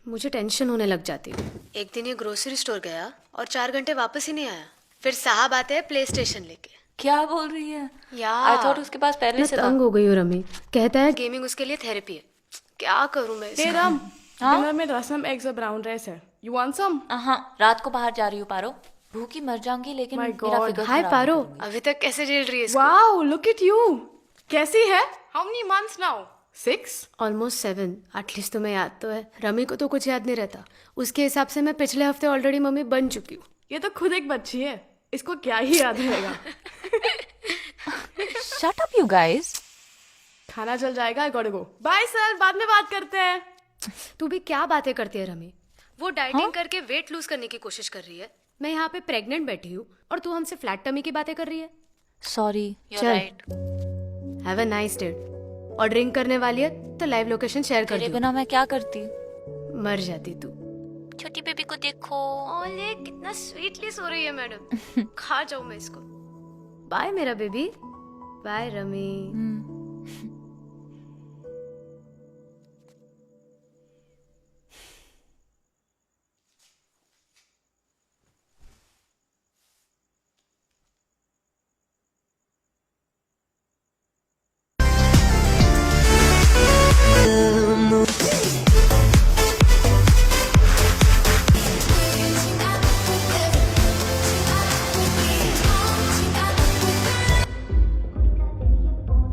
मुझे टेंशन होने लग जाती है। एक दिन ये ग्रोसरी स्टोर गया और 4 घंटे वापस ही नहीं आया। फिर साहब आते हैं प्ले स्टेशन लेके। क्या बोल रही है यार? आई थॉट उसके पास पहले से था। तंग हो गई हूँ रमी। कहता है गेमिंग उसके लिए थेरेपी है। क्या करूँ मैं? डिनर में रसम एग्स और ब्राउन राइस है। You want some? हाँ, रात को बाहर जा रही हूँ पारो। भूखी मर जाऊंगी लेकिन मेरा फिगर हाय पारो, अभी तक कैसे झेल रही है इसको? Wow, look at you. कैसी है? How many months now? 6? Almost 7। At least तुम्हें याद तो है। रमी को तो कुछ याद नहीं रहता। उसके हिसाब से मैं पिछले हफ्ते ऑलरेडी मम्मी बन चुकी हूँ। ये तो खुद एक बच्ची है, इसको क्या ही याद रहेगा। Shut up you guys. खाना चल जाएगा, I got to go. Bye sir, बाद में बात करते हैं। तू भी क्या बातें करती है रमी? वो डाइटिंग करके वेट लूज करने की कोशिश कर रही है। मैं यहाँ पे प्रेग्नेंट बैठी हूँ और तू हमसे फ्लैट टमी की बातें कर रही है। Sorry, you are right. Have a nice day. और ड्रिंक करने वाली है तो लाइव लोकेशन शेयर कर तेरे बिना मैं क्या करती? मर जाती तू। छोटी बेबी को देखो। ओले, कितना स्वीटली सो रही है मैडम। खा जाऊं मैं इसको। बाय मेरा बेबी। Bye rummy.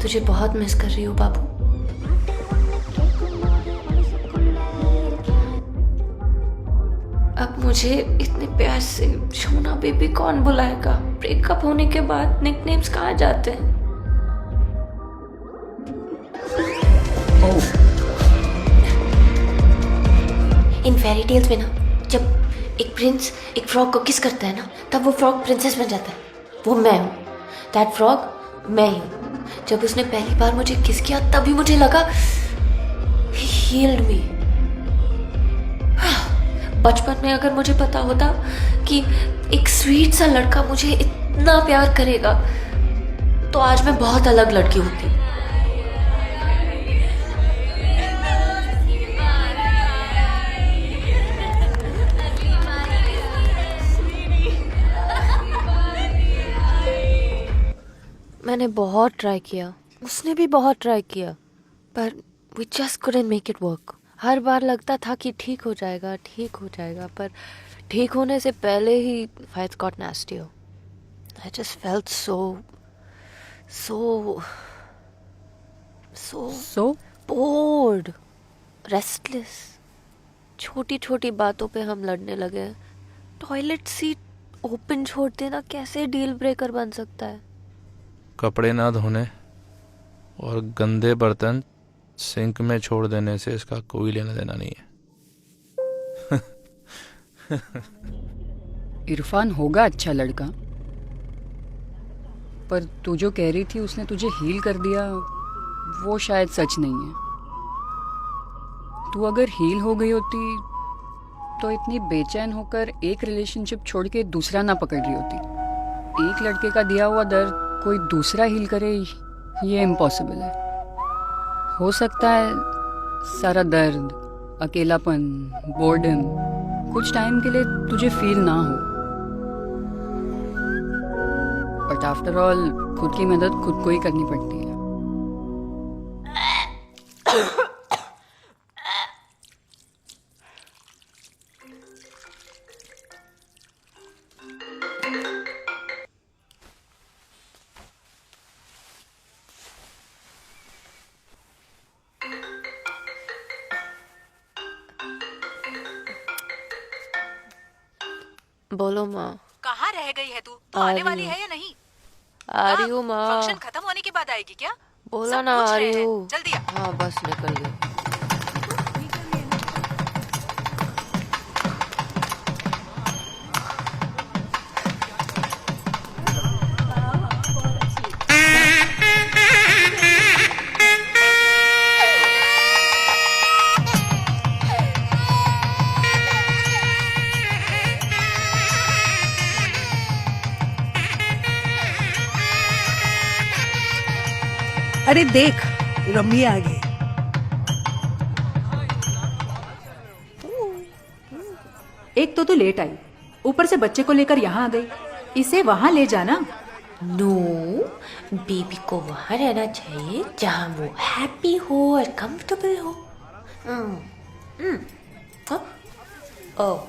तुझे बहुत मिस कर रही हूँ बाबू। अब मुझे इतने प्यार से सोना बेबी कौन बुलाएगा? ब्रेकअप होने के बाद निकनेम्स कहाँ जाते हैं? इन फेरी टेल्स में ना, जब एक प्रिंस एक फ्रॉग को किस करता है ना, तब वो फ्रॉग प्रिंसेस बन जाता है। वो मैं हूँ, दैट फ्रॉग मैं ही हूँ। जब उसने पहली बार मुझे किस किया तभी मुझे लगा he healed me। बचपन में अगर मुझे पता होता कि एक स्वीट सा लड़का मुझे इतना प्यार करेगा तो आज मैं बहुत अलग लड़की होती। मैंने बहुत ट्राई किया, उसने भी बहुत ट्राई किया, पर we just couldn't make it work। हर बार लगता था कि ठीक हो जाएगा, पर ठीक होने से पहले ही fights got nastier। I just felt so bored, restless। छोटी छोटी बातों पे हम लड़ने लगे। टॉयलेट सीट ओपन छोड़ देना कैसे डील ब्रेकर बन सकता है? कपड़े ना धोने और गंदे बर्तन सिंक में छोड़ देने से इसका कोई लेना देना नहीं है। इरफान होगा अच्छा लड़का, पर तू जो कह रही थी उसने तुझे हील कर दिया, वो शायद सच नहीं है। तू अगर हील हो गई होती तो इतनी बेचैन होकर एक रिलेशनशिप छोड़ के दूसरा ना पकड़ रही होती। एक लड़के का दिया हुआ दर्द कोई दूसरा हील करे, ये इम्पॉसिबल है। हो सकता है सारा दर्द, अकेलापन, बोर्डम कुछ टाइम के लिए तुझे फील ना हो, बट आफ्टर ऑल खुद की मदद खुद को ही करनी पड़ती है। बोलो माँ। कहाँ रह गई है तू? तो आ आने रही वाली हूँ। है या नहीं? आ रही हूँ माँ। फंक्शन खत्म होने के बाद आएगी क्या? बोला सब ना पूछ आ रहे रही हैं। हूँ। जल्दी आ। हाँ बस निकल गई। अरे देख, रम्मी आ गई। एक तो तू लेट आई, ऊपर से बच्चे को लेकर यहाँ आ गई। इसे वहाँ ले जाना। नो, बेबी को वहाँ रहना चाहिए जहाँ वो हैप्पी हो और कंफर्टेबल हो। ओह,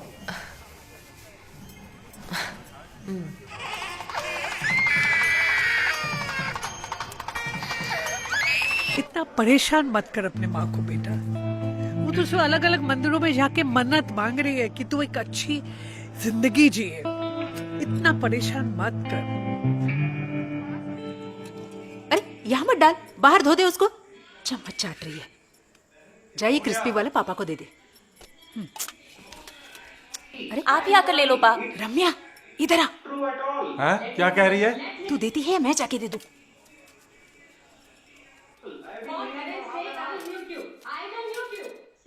इतना परेशान मत कर अपने माँ को बेटा। वो तो सब अलग अलग मंदिरों में जाके मन्नत मांग रही है कि तू एक अच्छी जिंदगी जिए। इतना परेशान मत कर। अरे यहाँ मत डाल, बाहर धो दे उसको। चम्मच चाट रही है। जाइए क्रिस्पी वाले पापा को दे दे। अरे आप ही आकर ले लो पा। रम्या इधर आ। हैं? क्या कह रही है? तू देती है या मैं जाके दे दूं?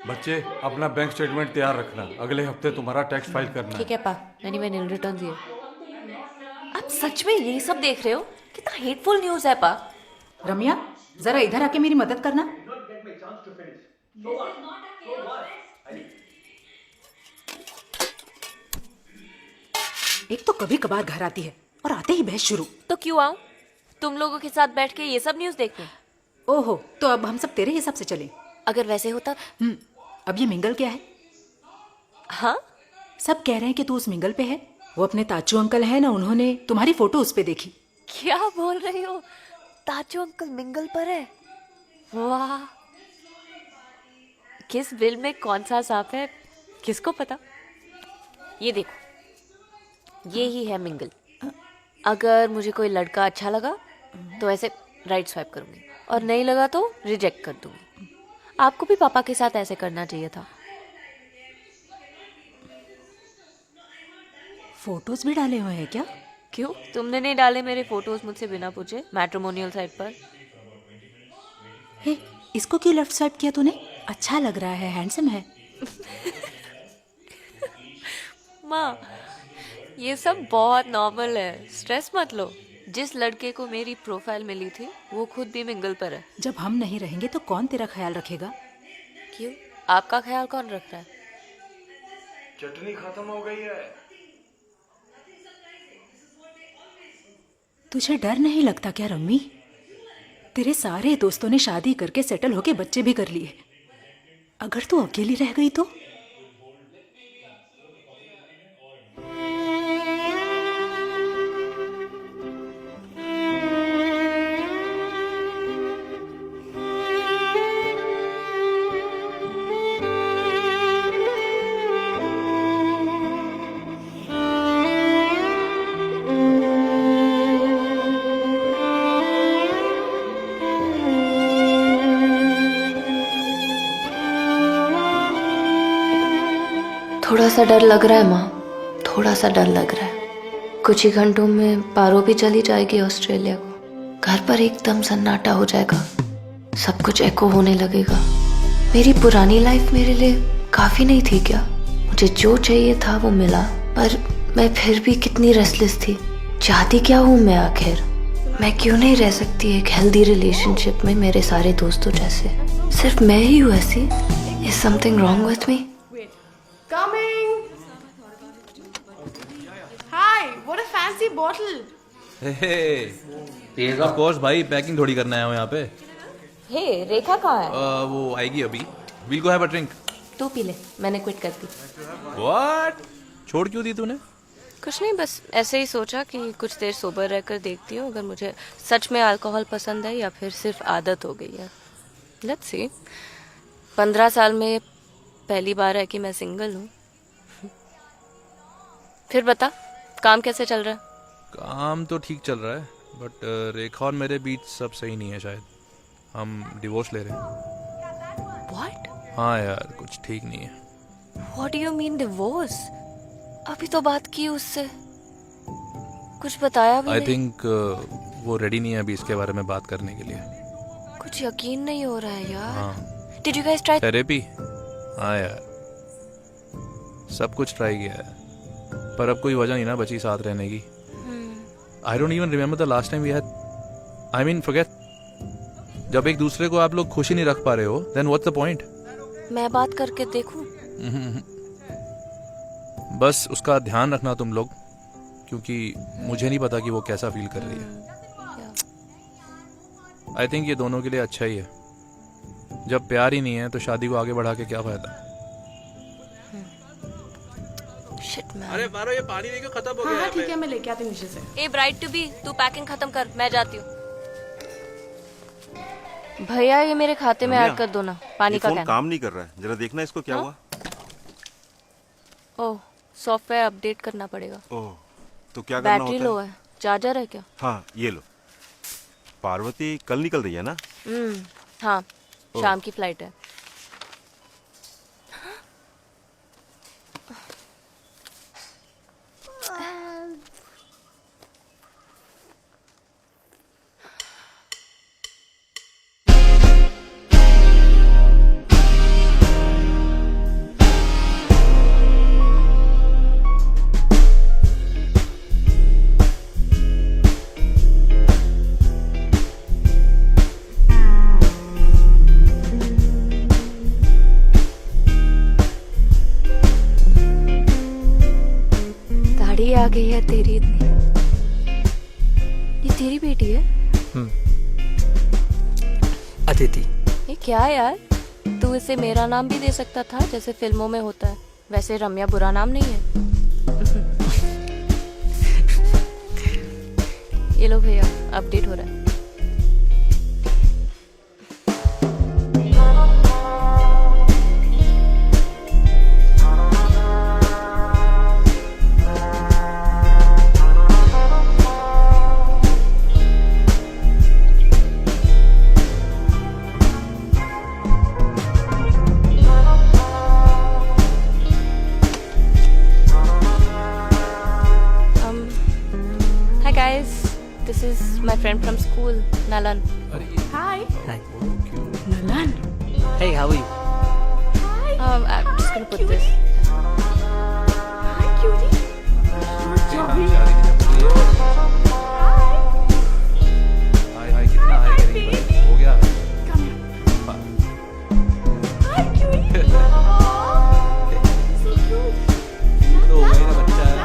बच्चे अपना बैंक स्टेटमेंट तैयार रखना, अगले हफ्ते तुम्हारा टैक्स फाइल करना है। ठीक है पा, मैंने नील रिटर्न दिए। आप सच में यही सब देख रहे हो? कितना हेटफुल न्यूज़ है पा। रम्या जरा इधर आके मेरी मदद करना। एक तो कभी कभार घर आती है और आते ही बहस शुरू। तो क्यों आऊं? तुम लोगों के साथ बैठ के ये सब न्यूज़ देखूं? ओहो, तो अब हम सब तेरे हिसाब से चलें। अगर वैसे होता। अब ये मिंगल क्या है? हाँ, सब कह रहे हैं कि तू उस मिंगल पे है। वो अपने ताचू अंकल है ना, उन्होंने तुम्हारी फोटो उस पे देखी। क्या बोल रही हो? ताजू अंकल मिंगल पर है? वाह, किस बिल में कौन सा सांप है किसको पता। ये देखो, ये ही है मिंगल। अगर मुझे कोई लड़का अच्छा लगा तो ऐसे राइट स्वाइप करूंगी, और नहीं लगा तो रिजेक्ट कर दूंगी। आपको भी पापा के साथ ऐसे करना चाहिए था। फोटोज भी डाले हुए हैं क्या? क्यों, तुमने नहीं डाले मेरे फोटोज मुझसे बिना पूछे मैट्रिमोनियल साइट पर? हे, इसको क्यों लेफ्ट स्वाइप किया तूने? अच्छा लग रहा है, हैंडसम है। माँ, ये सब बहुत नॉर्मल है, स्ट्रेस मत लो। जिस लड़के को मेरी प्रोफाइल मिली थी वो खुद भी मिंगल पर है। जब हम नहीं रहेंगे तो कौन तेरा ख्याल रखेगा? क्यों, आपका ख्याल कौन रख रहा है? चटनी खत्म हो गई है। तुझे डर नहीं लगता क्या रम्मी? तेरे सारे दोस्तों ने शादी करके सेटल होके बच्चे भी कर लिए। अगर तू अकेली रह गई तो? थोड़ा सा डर लग रहा है माँ, थोड़ा सा डर लग रहा है। कुछ ही घंटों में पारो भी चली जाएगी ऑस्ट्रेलिया को। घर पर एकदम सन्नाटा हो जाएगा, सब कुछ एको होने लगेगा। मेरी पुरानी लाइफ मेरे लिए काफी नहीं थी क्या? मुझे जो चाहिए था वो मिला, पर मैं फिर भी कितनी रेस्टलेस थी। चाहती क्या हूँ मैं आखिर? मैं क्यों नहीं रह सकती एक हेल्दी रिलेशनशिप में मेरे सारे दोस्तों जैसे? सिर्फ मैं ही हूँ ऐसी? Is something wrong with me? Coming. Hi, what a fancy bottle. Of course भाई, पैकिंग थोड़ी करना है यहाँ पे। हे, रेखा कहाँ है? वो आएगी अभी। We'll go have a drink. तू पी ले, मैंने क्विट कर दी। व्हाट? छोड़ क्यों दी तूने? कुछ नहीं, बस ऐसे ही सोचा कि कुछ देर सोबर रहकर देखती हूँ अगर मुझे सच में अल्कोहल पसंद है या फिर सिर्फ आदत हो गई है। Let's see. 15 साल में पहली बार है कि मैं सिंगल हूँ। फिर बता, काम कैसे चल रहा है? काम तो ठीक चल रहा है, बट रेखा और मेरे बीच सब सही नहीं है शायद। हम डिवोर्स ले रहे हैं। What? हाँ यार, कुछ ठीक नहीं है। What do you mean divorce? अभी तो बात की उससे, कुछ बताया भी आई नहीं। थिंक वो रेडी नहीं है अभी इसके बारे में बात करने के लिए। कुछ यकीन नहीं हो रहा है यार। हाँ। Did you guys try? Therapy? हाँ यार, सब कुछ ट्राई किया है, पर अब कोई वजह नहीं ना बची साथ रहने की। I don't even remember the last time we had, I mean forget. जब एक दूसरे को आप लोग खुशी नहीं रख पा रहे हो, देन व्हाट्स द पॉइंट? मैं बात करके देखूं? बस उसका ध्यान रखना तुम लोग, क्योंकि मुझे नहीं पता कि वो कैसा फील कर रही है। आई थिंक ये दोनों के लिए अच्छा ही है। जब प्यार ही नहीं है तो शादी को आगे बढ़ा के क्या फायदा? Shit, man. अरे मारो, ये पानी देखो खत्म हो हाँ गया हाँ है। ठीक है, मैं लेके आती हूँ नीचे से। ए ब्राइट टू बी, तू पैकिंग खत्म कर, मैं जाती हूँ। भैया ये मेरे खाते में ऐड कर दो ना, पानी का कैन। काम नहीं कर रहा है, जरा देखना इसको क्या हुआ। ओह, सॉफ्टवेयर अपडेट करना पड़ेगा। ओह, तो क्या करना होता है? बैटरी लो है, चार्जर है क्या? हाँ ये लो। पार्वती कल निकल रही है ना? हाँ, शाम की फ्लाइट है। आ गई है तेरी इतनी। ये तेरी बेटी है? अदिति। ये क्या यार, तू इसे मेरा नाम भी दे सकता था जैसे फिल्मों में होता है। वैसे रम्या बुरा नाम नहीं है। ये लो भैया, अपडेट हो रहा है। This is my friend from school, Nalan. Hi. Hi. Nalan. Hey, how are you? Hi. I'm just gonna put this. Hi, cutie. हाय कितना हाय करेंगे? हो गया। Come here. Hi, cutie. So cute. तो मेरा बच्चा है।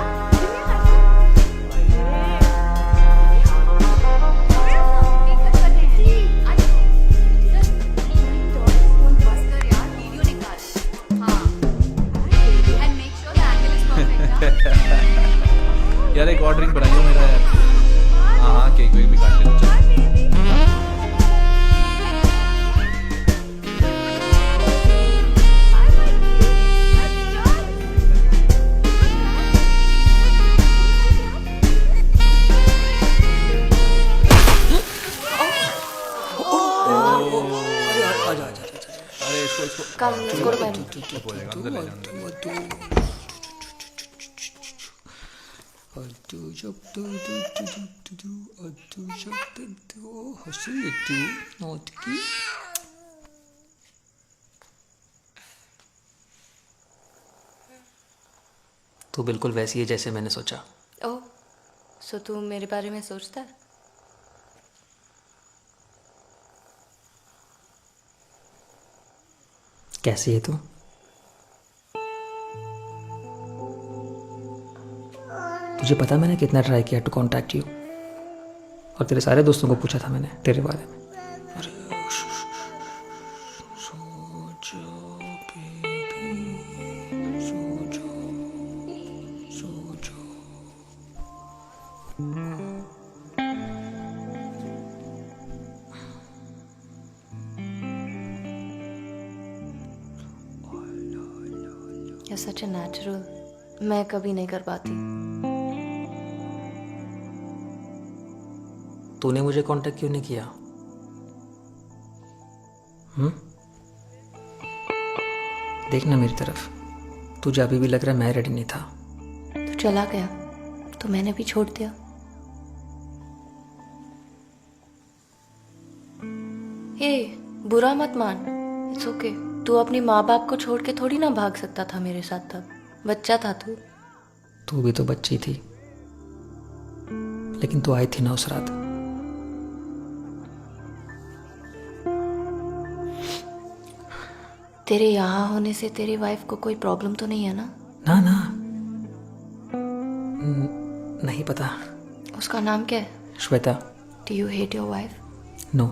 यार एक और ड्रिंक बनाइए मेरा यार। हाँ हाँ, केक वेक भी काट लेना। अरे इसको Come, let's go to bed. चुप हो जाएगा, अंदर ले जाना। तू बिल्कुल वैसी है जैसे मैंने सोचा। ओह, सो तू मेरे बारे में सोचता है? कैसी है तू? तुझे पता मैंने कितना ट्राई किया टू कांटेक्ट यू, और तेरे सारे दोस्तों को पूछा था मैंने तेरे बारे में। You're such a natural. मैं कभी नहीं कर पाती। तूने मुझे कांटेक्ट क्यों नहीं किया? देखना मेरी तरफ, तुझे अभी भी लग रहा है मैं रेडी नहीं था। तू चला गया तो मैंने भी छोड़ दिया। हे, बुरा मत मान, इट्स ओके। तू अपनी माँ बाप को छोड़ के थोड़ी ना भाग सकता था मेरे साथ, तब बच्चा था तू। तू भी तो बच्ची थी, लेकिन तू आई थी ना उस रात। तेरे यहाँ होने से तेरी वाइफ को कोई प्रॉब्लम तो नहीं है ना? ना ना, नहीं पता। उसका नाम क्या है? Shweta. Do you hate your wife? No.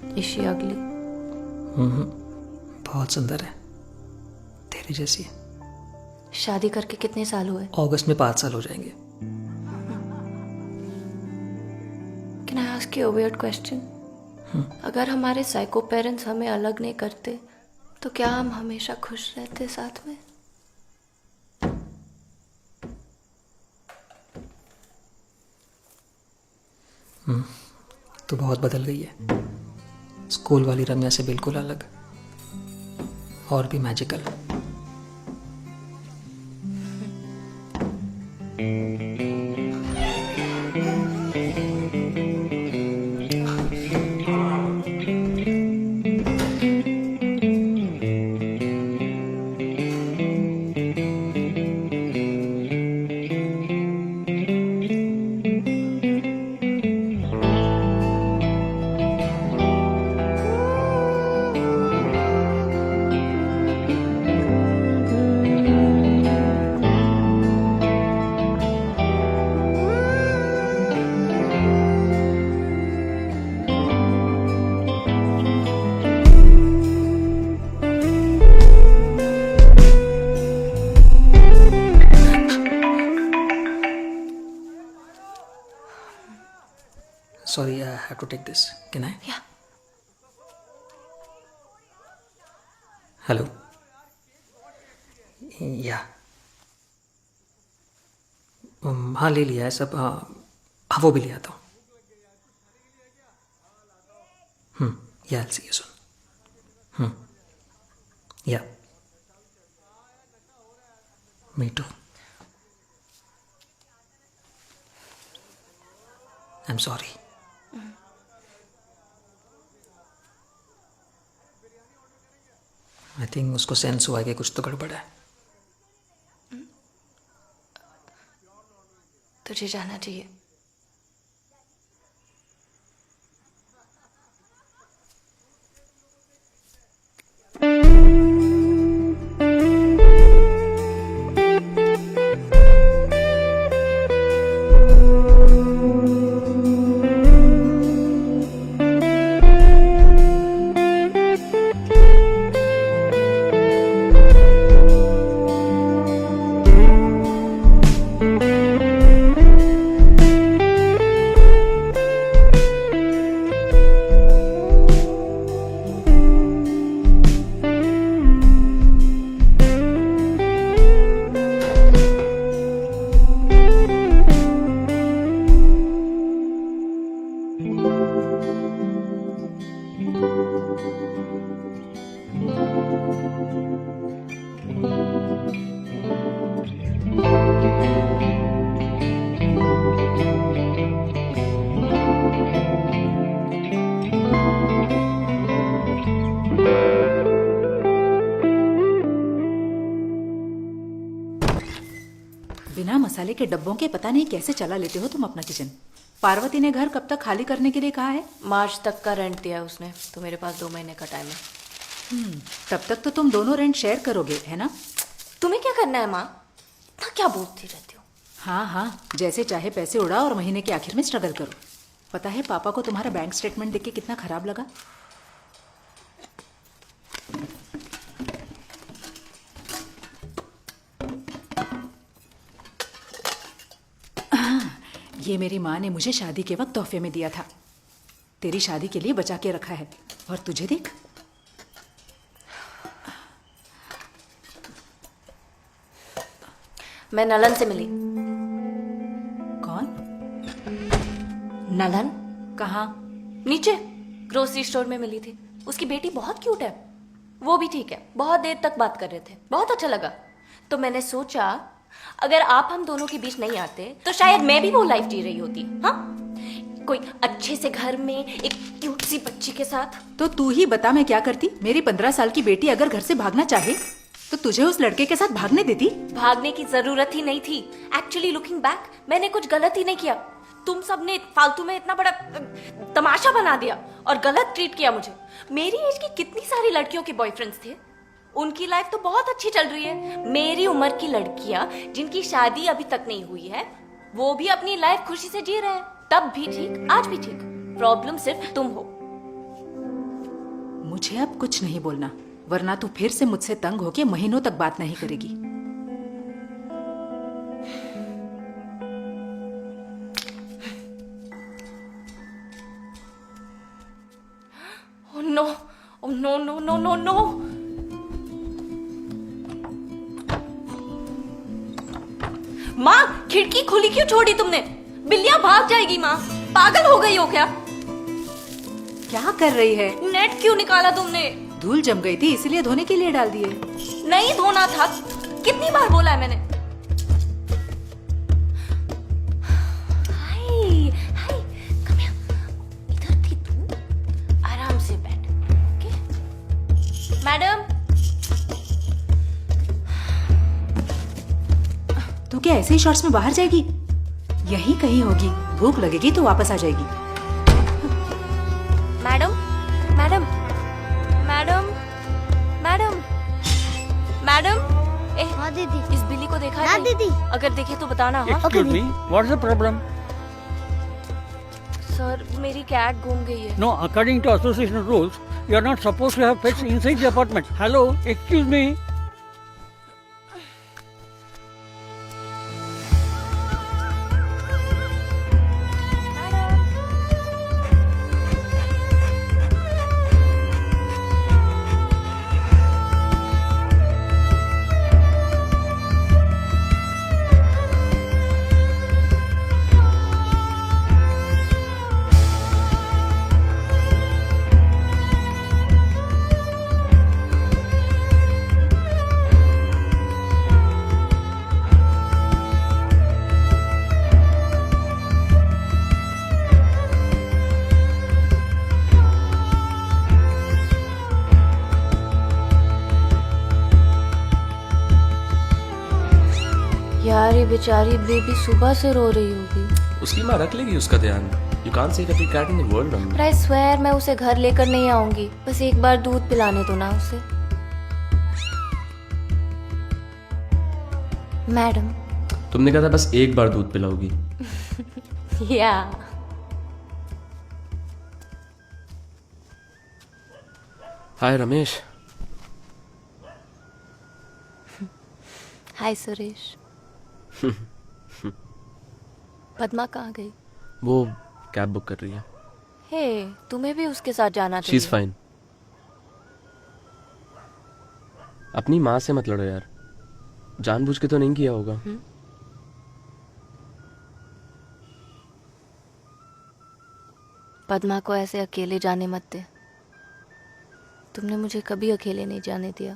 Is she ugly? बहुत सुंदर है, तेरी जैसी है। शादी करके कितने साल हुए? अगस्त में 5 साल हो जाएंगे। Can I ask you a weird question? अगर हमारे साइको पेरेंट्स हमें अलग नहीं करते तो क्या हम हमेशा खुश रहते साथ में? तू बहुत बदल गई है, स्कूल वाली रम्या से बिल्कुल अलग, और भी magical. Sorry, I have to take this. Can I? Yeah. Hello. Yeah. हाँ, ले लिया है सब। हाँ, वो भी ले आता हूँ। Yeah, I'll see you soon. Yeah. Me too. I'm sorry. I think उसको सेंस हुआ कि कुछ तो गड़बड़ है। तुझे जाना चाहिए। मसाले के डब्बों के पता नहीं कैसे चला लेते हो तुम अपना किचन। पार्वती ने घर कब तक खाली करने के लिए कहा है? मार्च तक का रेंट दिया उसने, तो मेरे पास 2 महीने का टाइम है। तब तक तो तुम दोनों रेंट शेयर करोगे, है ना? तुम्हें क्या करना है माँ? इतना क्या बोलती रहती हो? हाँ हाँ, जैसे चाहे पैसे उड़ाओ और महीने के आखिर में स्ट्रगल करो। पता है पापा को तुम्हारा बैंक स्टेटमेंट देख के कितना खराब लगा? ये मेरी माँ ने मुझे शादी के वक्त तोहफे में दिया था। तेरी शादी के लिए बचा के रखा है। और तुझे देख, मैं नलन से मिली। कौन? नलन? कहाँ? नीचे ग्रोसरी स्टोर में मिली थी। उसकी बेटी बहुत क्यूट है, वो भी ठीक है। बहुत देर तक बात कर रहे थे, बहुत अच्छा लगा। तो मैंने सोचा अगर आप हम दोनों के बीच नहीं आते तो शायद मैं भी वो लाइफ जी रही होती। हाँ, कोई अच्छे से घर में एक क्यूट सी बच्ची के साथ। तो तू ही बता मैं क्या करती? मेरी 15 साल की बेटी अगर घर से भागना चाहे तो तुझे उस लड़के के साथ भागने देती? भागने की जरूरत ही नहीं थी। एक्चुअली लुकिंग बैक, मैंने कुछ गलत ही नहीं किया। तुम सबने फालतू में इतना बड़ा तमाशा बना दिया और गलत ट्रीट किया मुझे। मेरी एज की कितनी सारी लड़कियों के बॉयफ्रेंड्स थे, उनकी लाइफ तो बहुत अच्छी चल रही है। मेरी उम्र की लड़कियां जिनकी शादी अभी तक नहीं हुई है, वो भी अपनी लाइफ खुशी से जी रहे हैं। तब भी ठीक, आज भी ठीक। प्रॉब्लम सिर्फ तुम हो। मुझे अब कुछ नहीं बोलना, वरना तू फिर से मुझसे तंग होके महीनों तक बात नहीं करेगी। Oh no, oh no, no, no, no, no. माँ, खिड़की खुली क्यों छोड़ी तुमने? बिल्लियां भाग जाएगी माँ। पागल हो गई हो क्या? क्या कर रही है? नेट क्यों निकाला तुमने? धूल जम गई थी इसलिए धोने के लिए डाल दिए। नहीं धोना था, कितनी बार बोला है मैंने। हाय हाय, कम हियर। इधर थी तू, आराम से बैठ। Okay madam. तू क्या ऐसे ही शॉर्ट्स में बाहर जाएगी? यहीं कहीं होगी, भूख लगेगी तो वापस आ जाएगी। Madam madam madam madam madam. हाँ दीदी, इस बिल्ली को देखा है? दीदी अगर देखे तो बताना। हाँ Excuse me, what's the problem? Sir, मेरी कैट घूम गई है। No, according to association rules, you are not supposed to have pets inside the apartment. Hello, excuse me. यार ये बेचारी बेबी सुबह से रो रही होगी। उसकी माँ रख लेगी उसका ध्यान। You can't save every cat in the world, Ramya. But I swear मैं उसे घर लेकर नहीं आऊंगी। बस एक बार दूध पिलाने दो ना उसे। मैडम। तुमने कहा था बस एक बार दूध पिलाओगी। या। हाय रमेश। हाय सुरेश। पद्मा कहाँ गई? वो कैब बुक कर रही है। हे, तुम्हें भी उसके साथ जाना चाहिए। She's fine. अपनी माँ से मत लड़ो यार, जानबूझ के तो नहीं किया होगा। पद्मा को ऐसे अकेले जाने मत दे। तुमने मुझे कभी अकेले नहीं जाने दिया,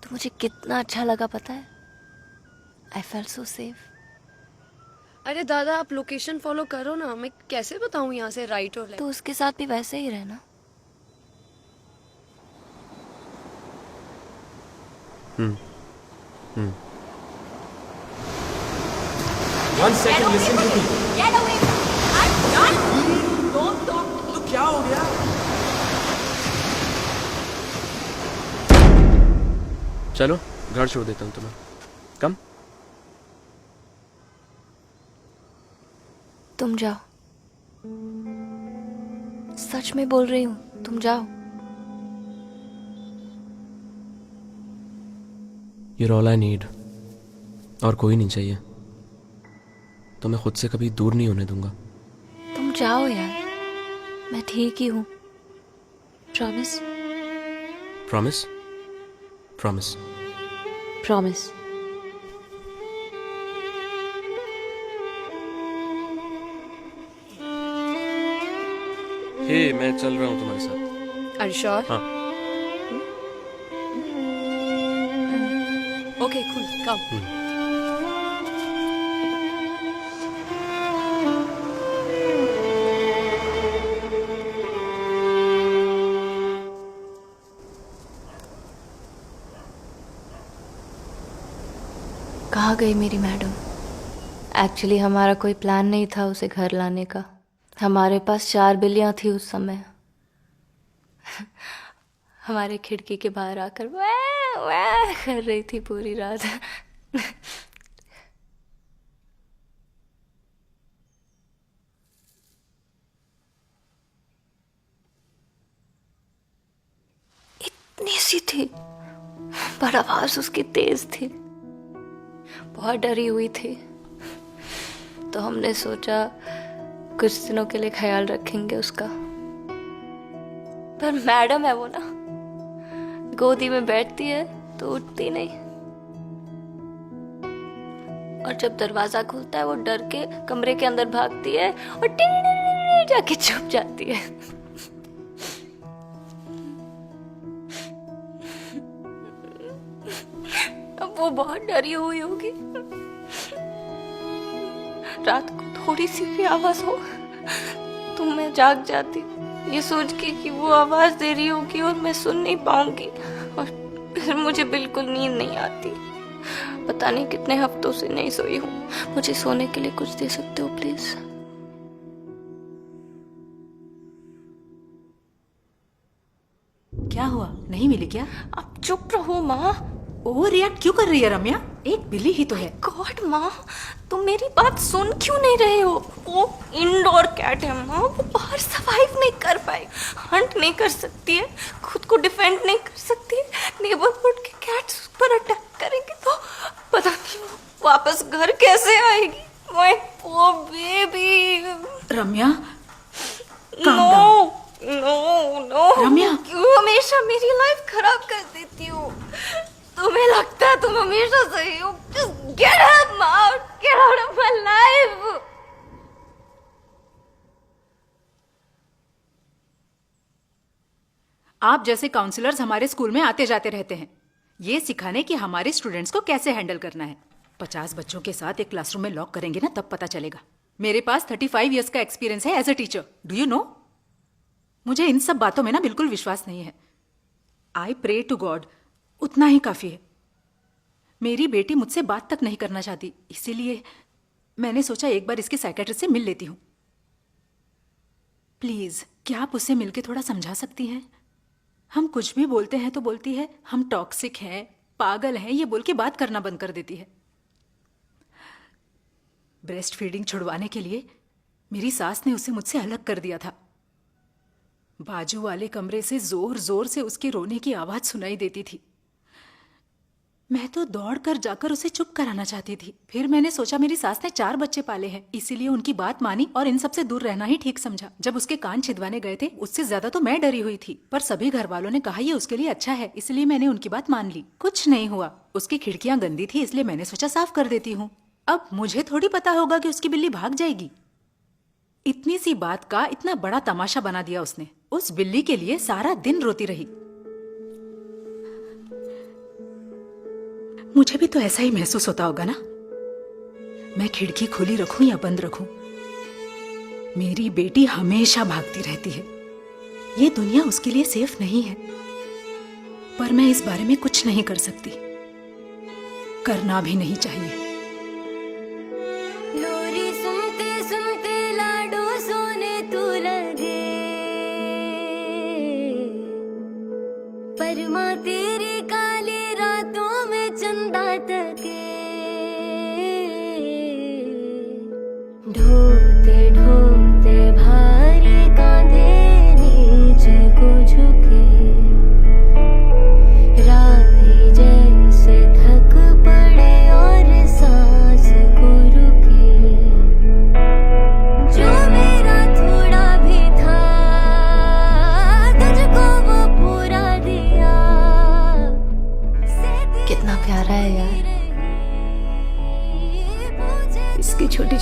तो मुझे कितना अच्छा लगा पता है। I felt so safe. अरे दादा, आप लोकेशन फॉलो करो ना, मैं कैसे बताऊं यहाँ से राइट और लेफ्ट? तो उसके साथ भी वैसे ही रहना। One second, listen to me. Get away from me. I'm done. Don't talk. तो क्या हो गया? चलो घर छोड़ देता हूँ तुम्हें। कम। तुम जाओ, सच में बोल रही हूँ, तुम जाओ। You're all I need। और कोई नहीं चाहिए। तो मैं खुद से कभी दूर नहीं होने दूंगा। तुम जाओ यार, मैं ठीक ही हूँ। प्रॉमिस? प्रॉमिस? प्रॉमिस। प्रॉमिस। हे मैं चल रहा हूँ तुम्हारे साथ। Are you sure? हाँ। Okay, cool. Come. कहाँ गई मेरी मैडम? एक्चुअली हमारा कोई प्लान नहीं था उसे घर लाने का। हमारे पास 4 बिल्लियाँ थी उस समय। हमारे खिड़की के बाहर आकर वैं वैं कर रही थी पूरी रात। इतनी सी थी, पर आवाज उसकी तेज थी। बहुत डरी हुई थी, तो हमने सोचा कुछ दिनों के लिए ख्याल रखेंगे उसका। पर मैडम है वो ना, गोदी में बैठती है तो उठती नहीं, और जब दरवाजा खुलता है वो डर के कमरे के अंदर भागती है और टिन जाके छुप जाती है। अब वो बहुत डरी हुई होगी। रात को थोड़ी सी भी आवाज हो तो मैं जाग जाती, ये सोच के कि वो आवाज दे रही होगी और मैं सुन नहीं पाऊंगी, और फिर मुझे बिल्कुल नींद नहीं आती। पता नहीं कितने हफ्तों से नहीं सोई हूँ। मुझे सोने के लिए कुछ दे सकते हो प्लीज? क्या हुआ, नहीं मिली क्या? आप चुप रहो माँ। ओवर रिएक्ट क्यों कर रही है रम्या? एक बिल्ली ही तो है। गॉड माँ, तुम मेरी बात सुन क्यों नहीं रहे हो? वो इंडोर कैट है माँ, वो बाहर सर्वाइव नहीं कर पाए, हंट नहीं कर सकती है, खुद को डिफेंड नहीं कर सकती है। नेबरहुड के कैट्स उस पर अटैक करेंगे तो पता नहीं वो वापस घर कैसे आएगी। My poor baby. Ramya, no no no Ramya, क्यों हमेशा मेरी लाइफ खराब कर देती हो? तुम्हें लगता है तुम हमेशा सही हो? Just get out, Mom. Get out of my life. आप जैसे काउंसलर्स हमारे स्कूल में आते जाते रहते हैं, ये सिखाने कि हमारे स्टूडेंट्स को कैसे हैंडल करना है। 50 बच्चों के साथ एक क्लासरूम में लॉक करेंगे ना, तब पता चलेगा। मेरे पास 35 इयर्स का एक्सपीरियंस है as a teacher, do you know? मुझे इन सब बातों में ना बिल्कुल विश्वास नहीं है। आई प्रे टू गॉड, उतना ही काफी है। मेरी बेटी मुझसे बात तक नहीं करना चाहती, इसीलिए मैंने सोचा एक बार इसके साइकेट्रिस्ट से मिल लेती हूं। प्लीज, क्या आप उससे मिलकर थोड़ा समझा सकती हैं? हम कुछ भी बोलते हैं तो बोलती है हम टॉक्सिक हैं, पागल हैं, ये बोल के बात करना बंद कर देती है। ब्रेस्ट फीडिंग छुड़वाने के लिए मेरी सास ने उसे मुझसे अलग कर दिया था। बाजू वाले कमरे से जोर जोर से उसके रोने की आवाज सुनाई देती थी। मैं तो दौड़कर जाकर उसे चुप कराना चाहती थी। फिर मैंने सोचा मेरी सास ने 4 बच्चे पाले हैं, इसीलिए उनकी बात मानी और इन सब से दूर रहना ही ठीक समझा। जब उसके कान छिदवाने गए थे, उससे ज्यादा तो मैं डरी हुई थी, पर सभी घर वालों ने कहा ये उसके लिए अच्छा है, इसलिए मैंने उनकी बात मान ली। कुछ नहीं हुआ। उसकी खिड़कियां गंदी थी, इसलिए मैंने सोचा साफ कर देती हूँ। अब मुझे थोड़ी पता होगा कि उसकी बिल्ली भाग जाएगी। इतनी सी बात का इतना बड़ा तमाशा बना दिया उसने। उस बिल्ली के लिए सारा दिन रोती रही। मुझे भी तो ऐसा ही महसूस होता होगा ना। मैं खिड़की खुली रखूं या बंद रखूं, मेरी बेटी हमेशा भागती रहती है। ये दुनिया उसके लिए सेफ नहीं है, पर मैं इस बारे में कुछ नहीं कर सकती, करना भी नहीं चाहिए। No.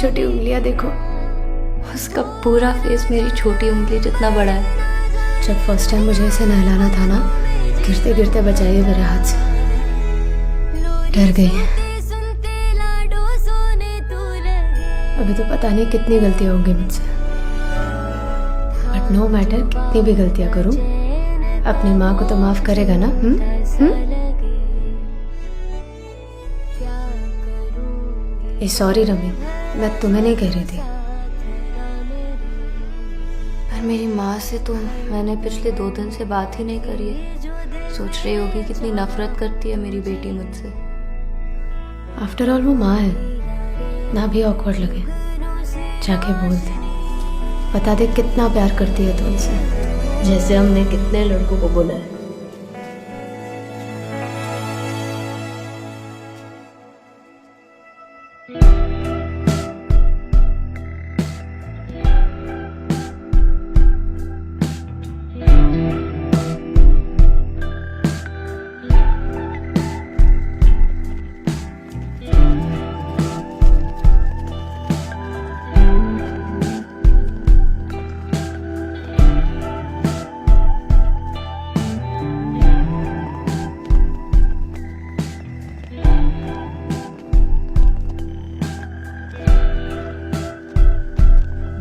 छोटी उंगलियां देखो। उसका पूरा फेस मेरी छोटी उंगली जितना बड़ा है। जब फर्स्ट टाइम मुझे इसे नहलाना था ना, गिरते गिरते बचाइए मेरे हाथ से। डर गई। अभी तो पता नहीं कितनी गलतियां होंगी मुझसे, बट नो मैटर कितनी भी गलतियां करूं, अपनी माँ को तो माफ करेगा ना? सॉरी रमी, मैं तुम्हें नहीं कह रही थी। पर मेरी माँ से तो मैंने पिछले 2 दिन से बात ही नहीं करी है। सोच रही होगी कितनी नफरत करती है मेरी बेटी मुझसे। आफ्टर ऑल वो माँ है ना, भी ऑकवर्ड लगे जाके बोल दे, बता दे कितना प्यार करती है तुमसे, जैसे हमने कितने लड़कों को बोला है।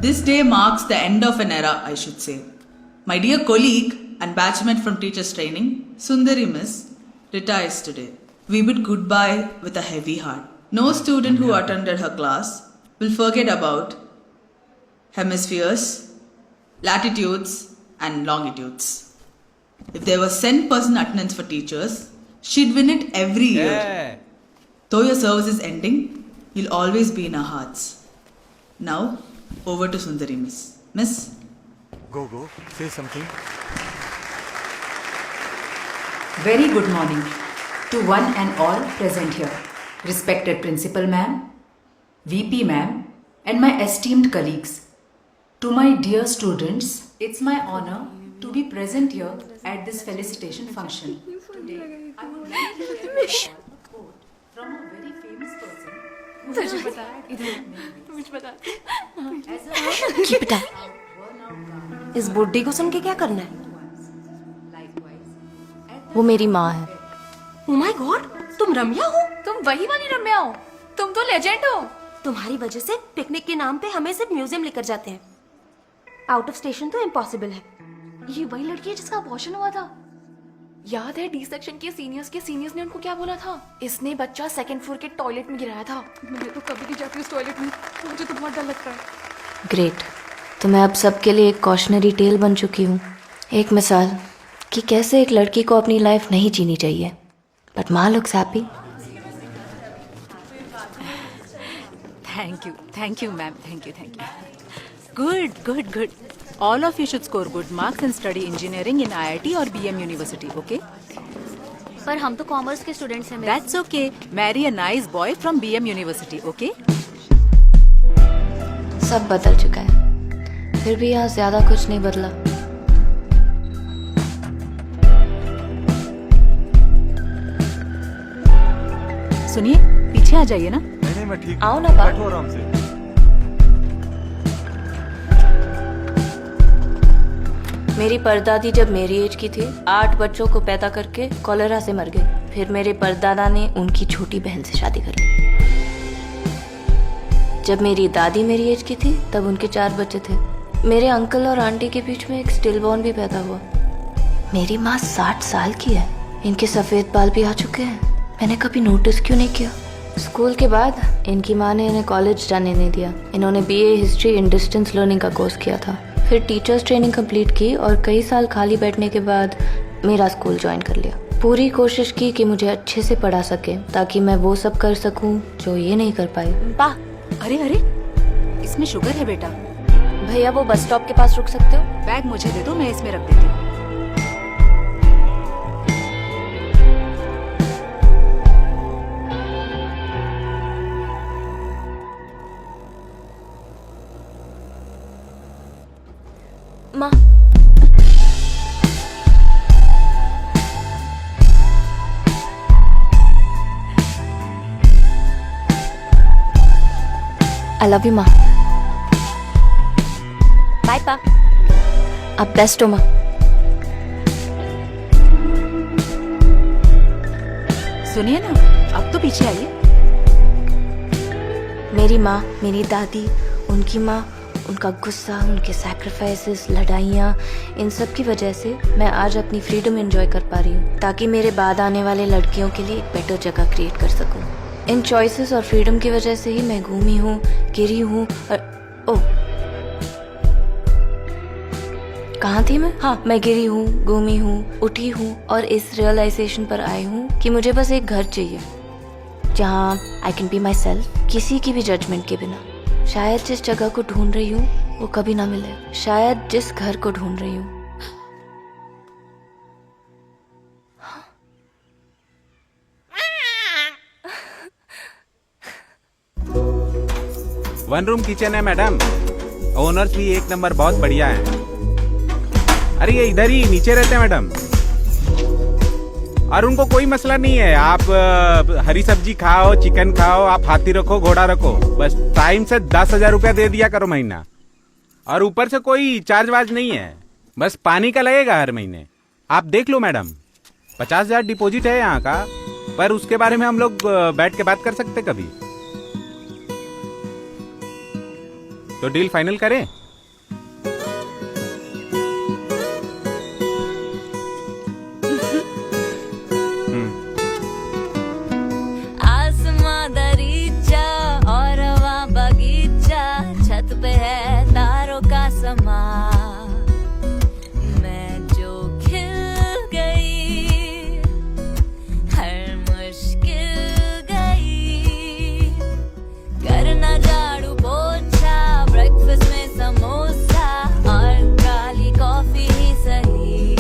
This day marks the end of an era, I should say. My dear colleague and batchmate from teachers training, Sundari Miss, retires today. We bid goodbye with a heavy heart. No student who attended her class will forget about hemispheres, latitudes and longitudes. If there was 10% attendance for teachers, she'd win it every year. Though your service is ending, you'll always be in our hearts. Now, over to Sundari Miss. Miss? Go, say something. Very good morning to one and all present here. Respected Principal Ma'am, VP Ma'am, and my esteemed colleagues. To my dear students, it's my honor to be present here at this felicitation function. Today, I would like to share a quote from a very famous person. तुझे पता है, इधर मुझे पता की बेटा, इस बुड्ढी को सुन के क्या करना है? वो मेरी माँ है। Oh my God, तुम रम्या हो? तुम वही वाली रम्या हो? तुम तो लेजेंड हो। तुम्हारी वजह से पिकनिक के नाम पे हमें सिर्फ म्यूजियम लेकर जाते हैं। आउट ऑफ स्टेशन तो इम्पॉसिबल है। ये वही लड़की है जिसका अबॉर्शन हुआ था। याद है डी सेक्शन के सीनियर्स ने उनको क्या बोला था? इसने बच्चा 2nd फ्लोर के टॉयलेट में गिराया था। मैं तो कभी नहीं जाती उस टॉयलेट में, मुझे तो बहुत डर लगता है। ग्रेट, तो मैं अब सबके लिए एक कॉशनरी टेल बन चुकी हूँ, एक मिसाल कि कैसे एक लड़की को अपनी लाइफ नहीं जीनी चाहिए। बट माँ looks happy. Thank you, ma'am. Thank you. Good. All of you should score good marks and study engineering in IIT or BM University, okay? पर हम तो कॉमर्स के स्टूडेंट्स हैं। That's okay. Marry a nice boy from BM University, okay? सब बदल चुका है, फिर भी यहाँ ज्यादा कुछ नहीं बदला। सुनिए, पीछे आ जाइए ना। नहीं, मैं ठीक आओ ना बाप। बैठो आराम से। मेरी परदादी जब मेरी एज की थी 8 बच्चों को पैदा करके कॉलेरा से मर गए। फिर मेरे परदादा ने उनकी छोटी बहन से शादी कर ली। जब मेरी दादी मेरी एज की थी तब उनके 4 बच्चे थे। मेरे अंकल और आंटी के बीच में एक स्टिल बॉर्न भी पैदा हुआ। मेरी माँ 60 साल की है, इनके सफेद बाल भी आ चुके हैं। मैंने कभी नोटिस क्यों नहीं किया? स्कूल के बाद इनकी माँ ने इन्हें कॉलेज जाने नहीं दिया। इन्होंने BA history in distance learning का कोर्स किया था, फिर टीचर्स ट्रेनिंग कंप्लीट की और कई साल खाली बैठने के बाद मेरा स्कूल ज्वाइन कर लिया। पूरी कोशिश की कि मुझे अच्छे से पढ़ा सके ताकि मैं वो सब कर सकूं जो ये नहीं कर पाई। अरे इसमें शुगर है बेटा। भैया वो बस स्टॉप के पास रुक सकते हो? बैग मुझे दे दो, मैं इसमें रख देती हूँ। माँ, आई लव यू माँ। बाय पा। आप बेस्ट हो माँ। सुनिए ना, अब तो पीछे आइए। मेरी माँ, मेरी दादी, उनकी माँ, उनका गुस्सा, उनके सैक्रिफाइसेस, लड़ाइयाँ, इन सब की वजह से मैं आज अपनी फ्रीडम एंजॉय कर पा रही हूँ, ताकि मेरे बाद आने वाले लड़कियों के लिए एक बेटर जगह क्रिएट कर सकूँ। इन चॉइसेस और फ्रीडम की वजह से ही मैं घूमी हूँ, गिरी हूँ और ओह, कहाँ थी मैं? हाँ, मैं गिरी हूँ, घूमी हूँ, उठी हूँ और इस रियलाइजेशन पर आई हूँ कि मुझे बस एक घर चाहिए जहाँ I can be my self, किसी की भी जजमेंट के बिना। शायद जिस जगह को ढूंढ रही हूँ वो कभी ना मिले, शायद जिस घर को ढूंढ रही हूँ। वन रूम किचन है मैडम, ओनर्स भी एक नंबर, बहुत बढ़िया है। अरे ये इधर ही नीचे रहते हैं मैडम, और उनको कोई मसला नहीं है। आप हरी सब्जी खाओ, चिकन खाओ, आप हाथी रखो, घोड़ा रखो, बस टाइम से 10,000 रुपया दे दिया करो महीना, और ऊपर से कोई चार्ज वार्ज नहीं है, बस पानी का लगेगा हर महीने। आप देख लो मैडम, 50,000 डिपॉजिट है यहाँ का, पर उसके बारे में हम लोग बैठ के बात कर सकते कभी। तो डील फाइनल करें? आसमां दरीचा और हवा बगीचा, छत पे है तारों का समा। मैं जो खिल गई, हर मुश्किल गई, करना झाड़ू पोछा, ब्रेकफास्ट में समोसा और काली कॉफी ही सही।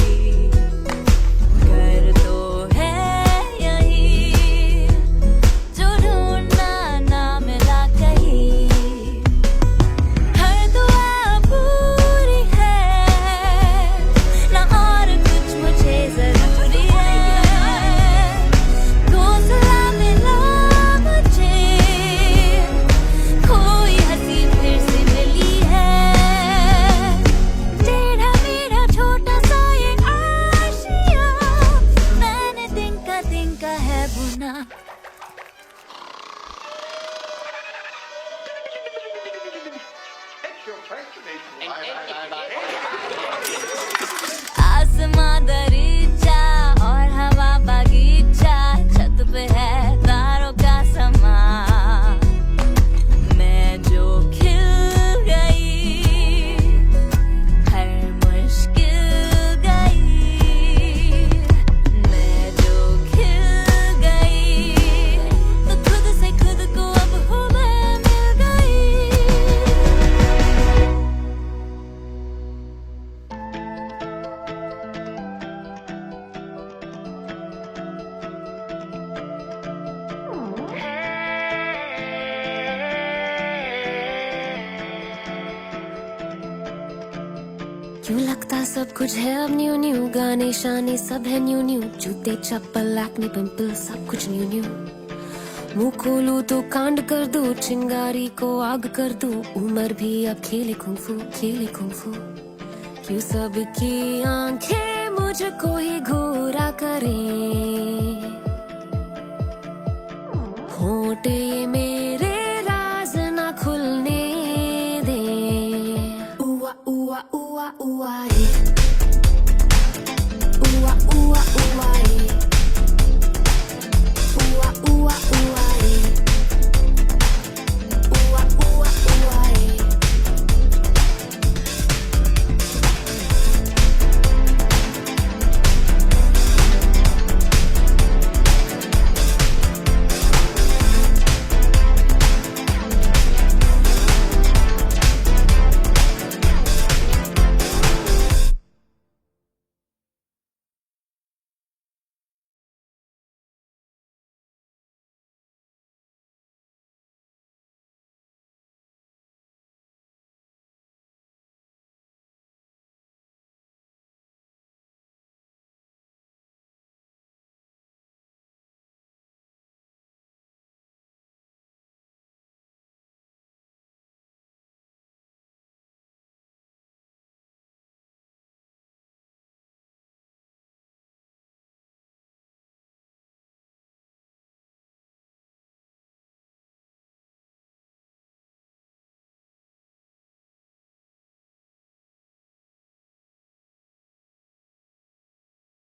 घर तो है यही जो ढूंढना ना मिला कहीं। हर दुआ पूरी है ना, और कुछ मुझे जरूरी है। घोंसला मिला मुझे, कोई हंसी फिर से मिली है। टेढ़ा मेढ़ा छोटा सा ये आशिया, मैंने दिन का है बुना। आसमां दरीचा और हवा बगीचा, छत पे है तारों का समा। मैं जो खिल गई, हर मुश्किल गई। मैं जो खिल गई, तो खुद से खुद को अब हूँ मैं मिल गई। क्यों लगता सब कुछ है अब न्यू न्यू, गाने शाने सब है न्यू न्यू, जूते चप्पल एक्ने पिंपल सब कुछ न्यू न्यू। मुंह खोलूं तो कांड कर दूं, चिंगारी को आग कर दूं, उम्र भी अब खेले कुंफू, खेले कुंफू। क्यों सबकी आंखें मुझको ही घूरा करें, होंठ ये मेरे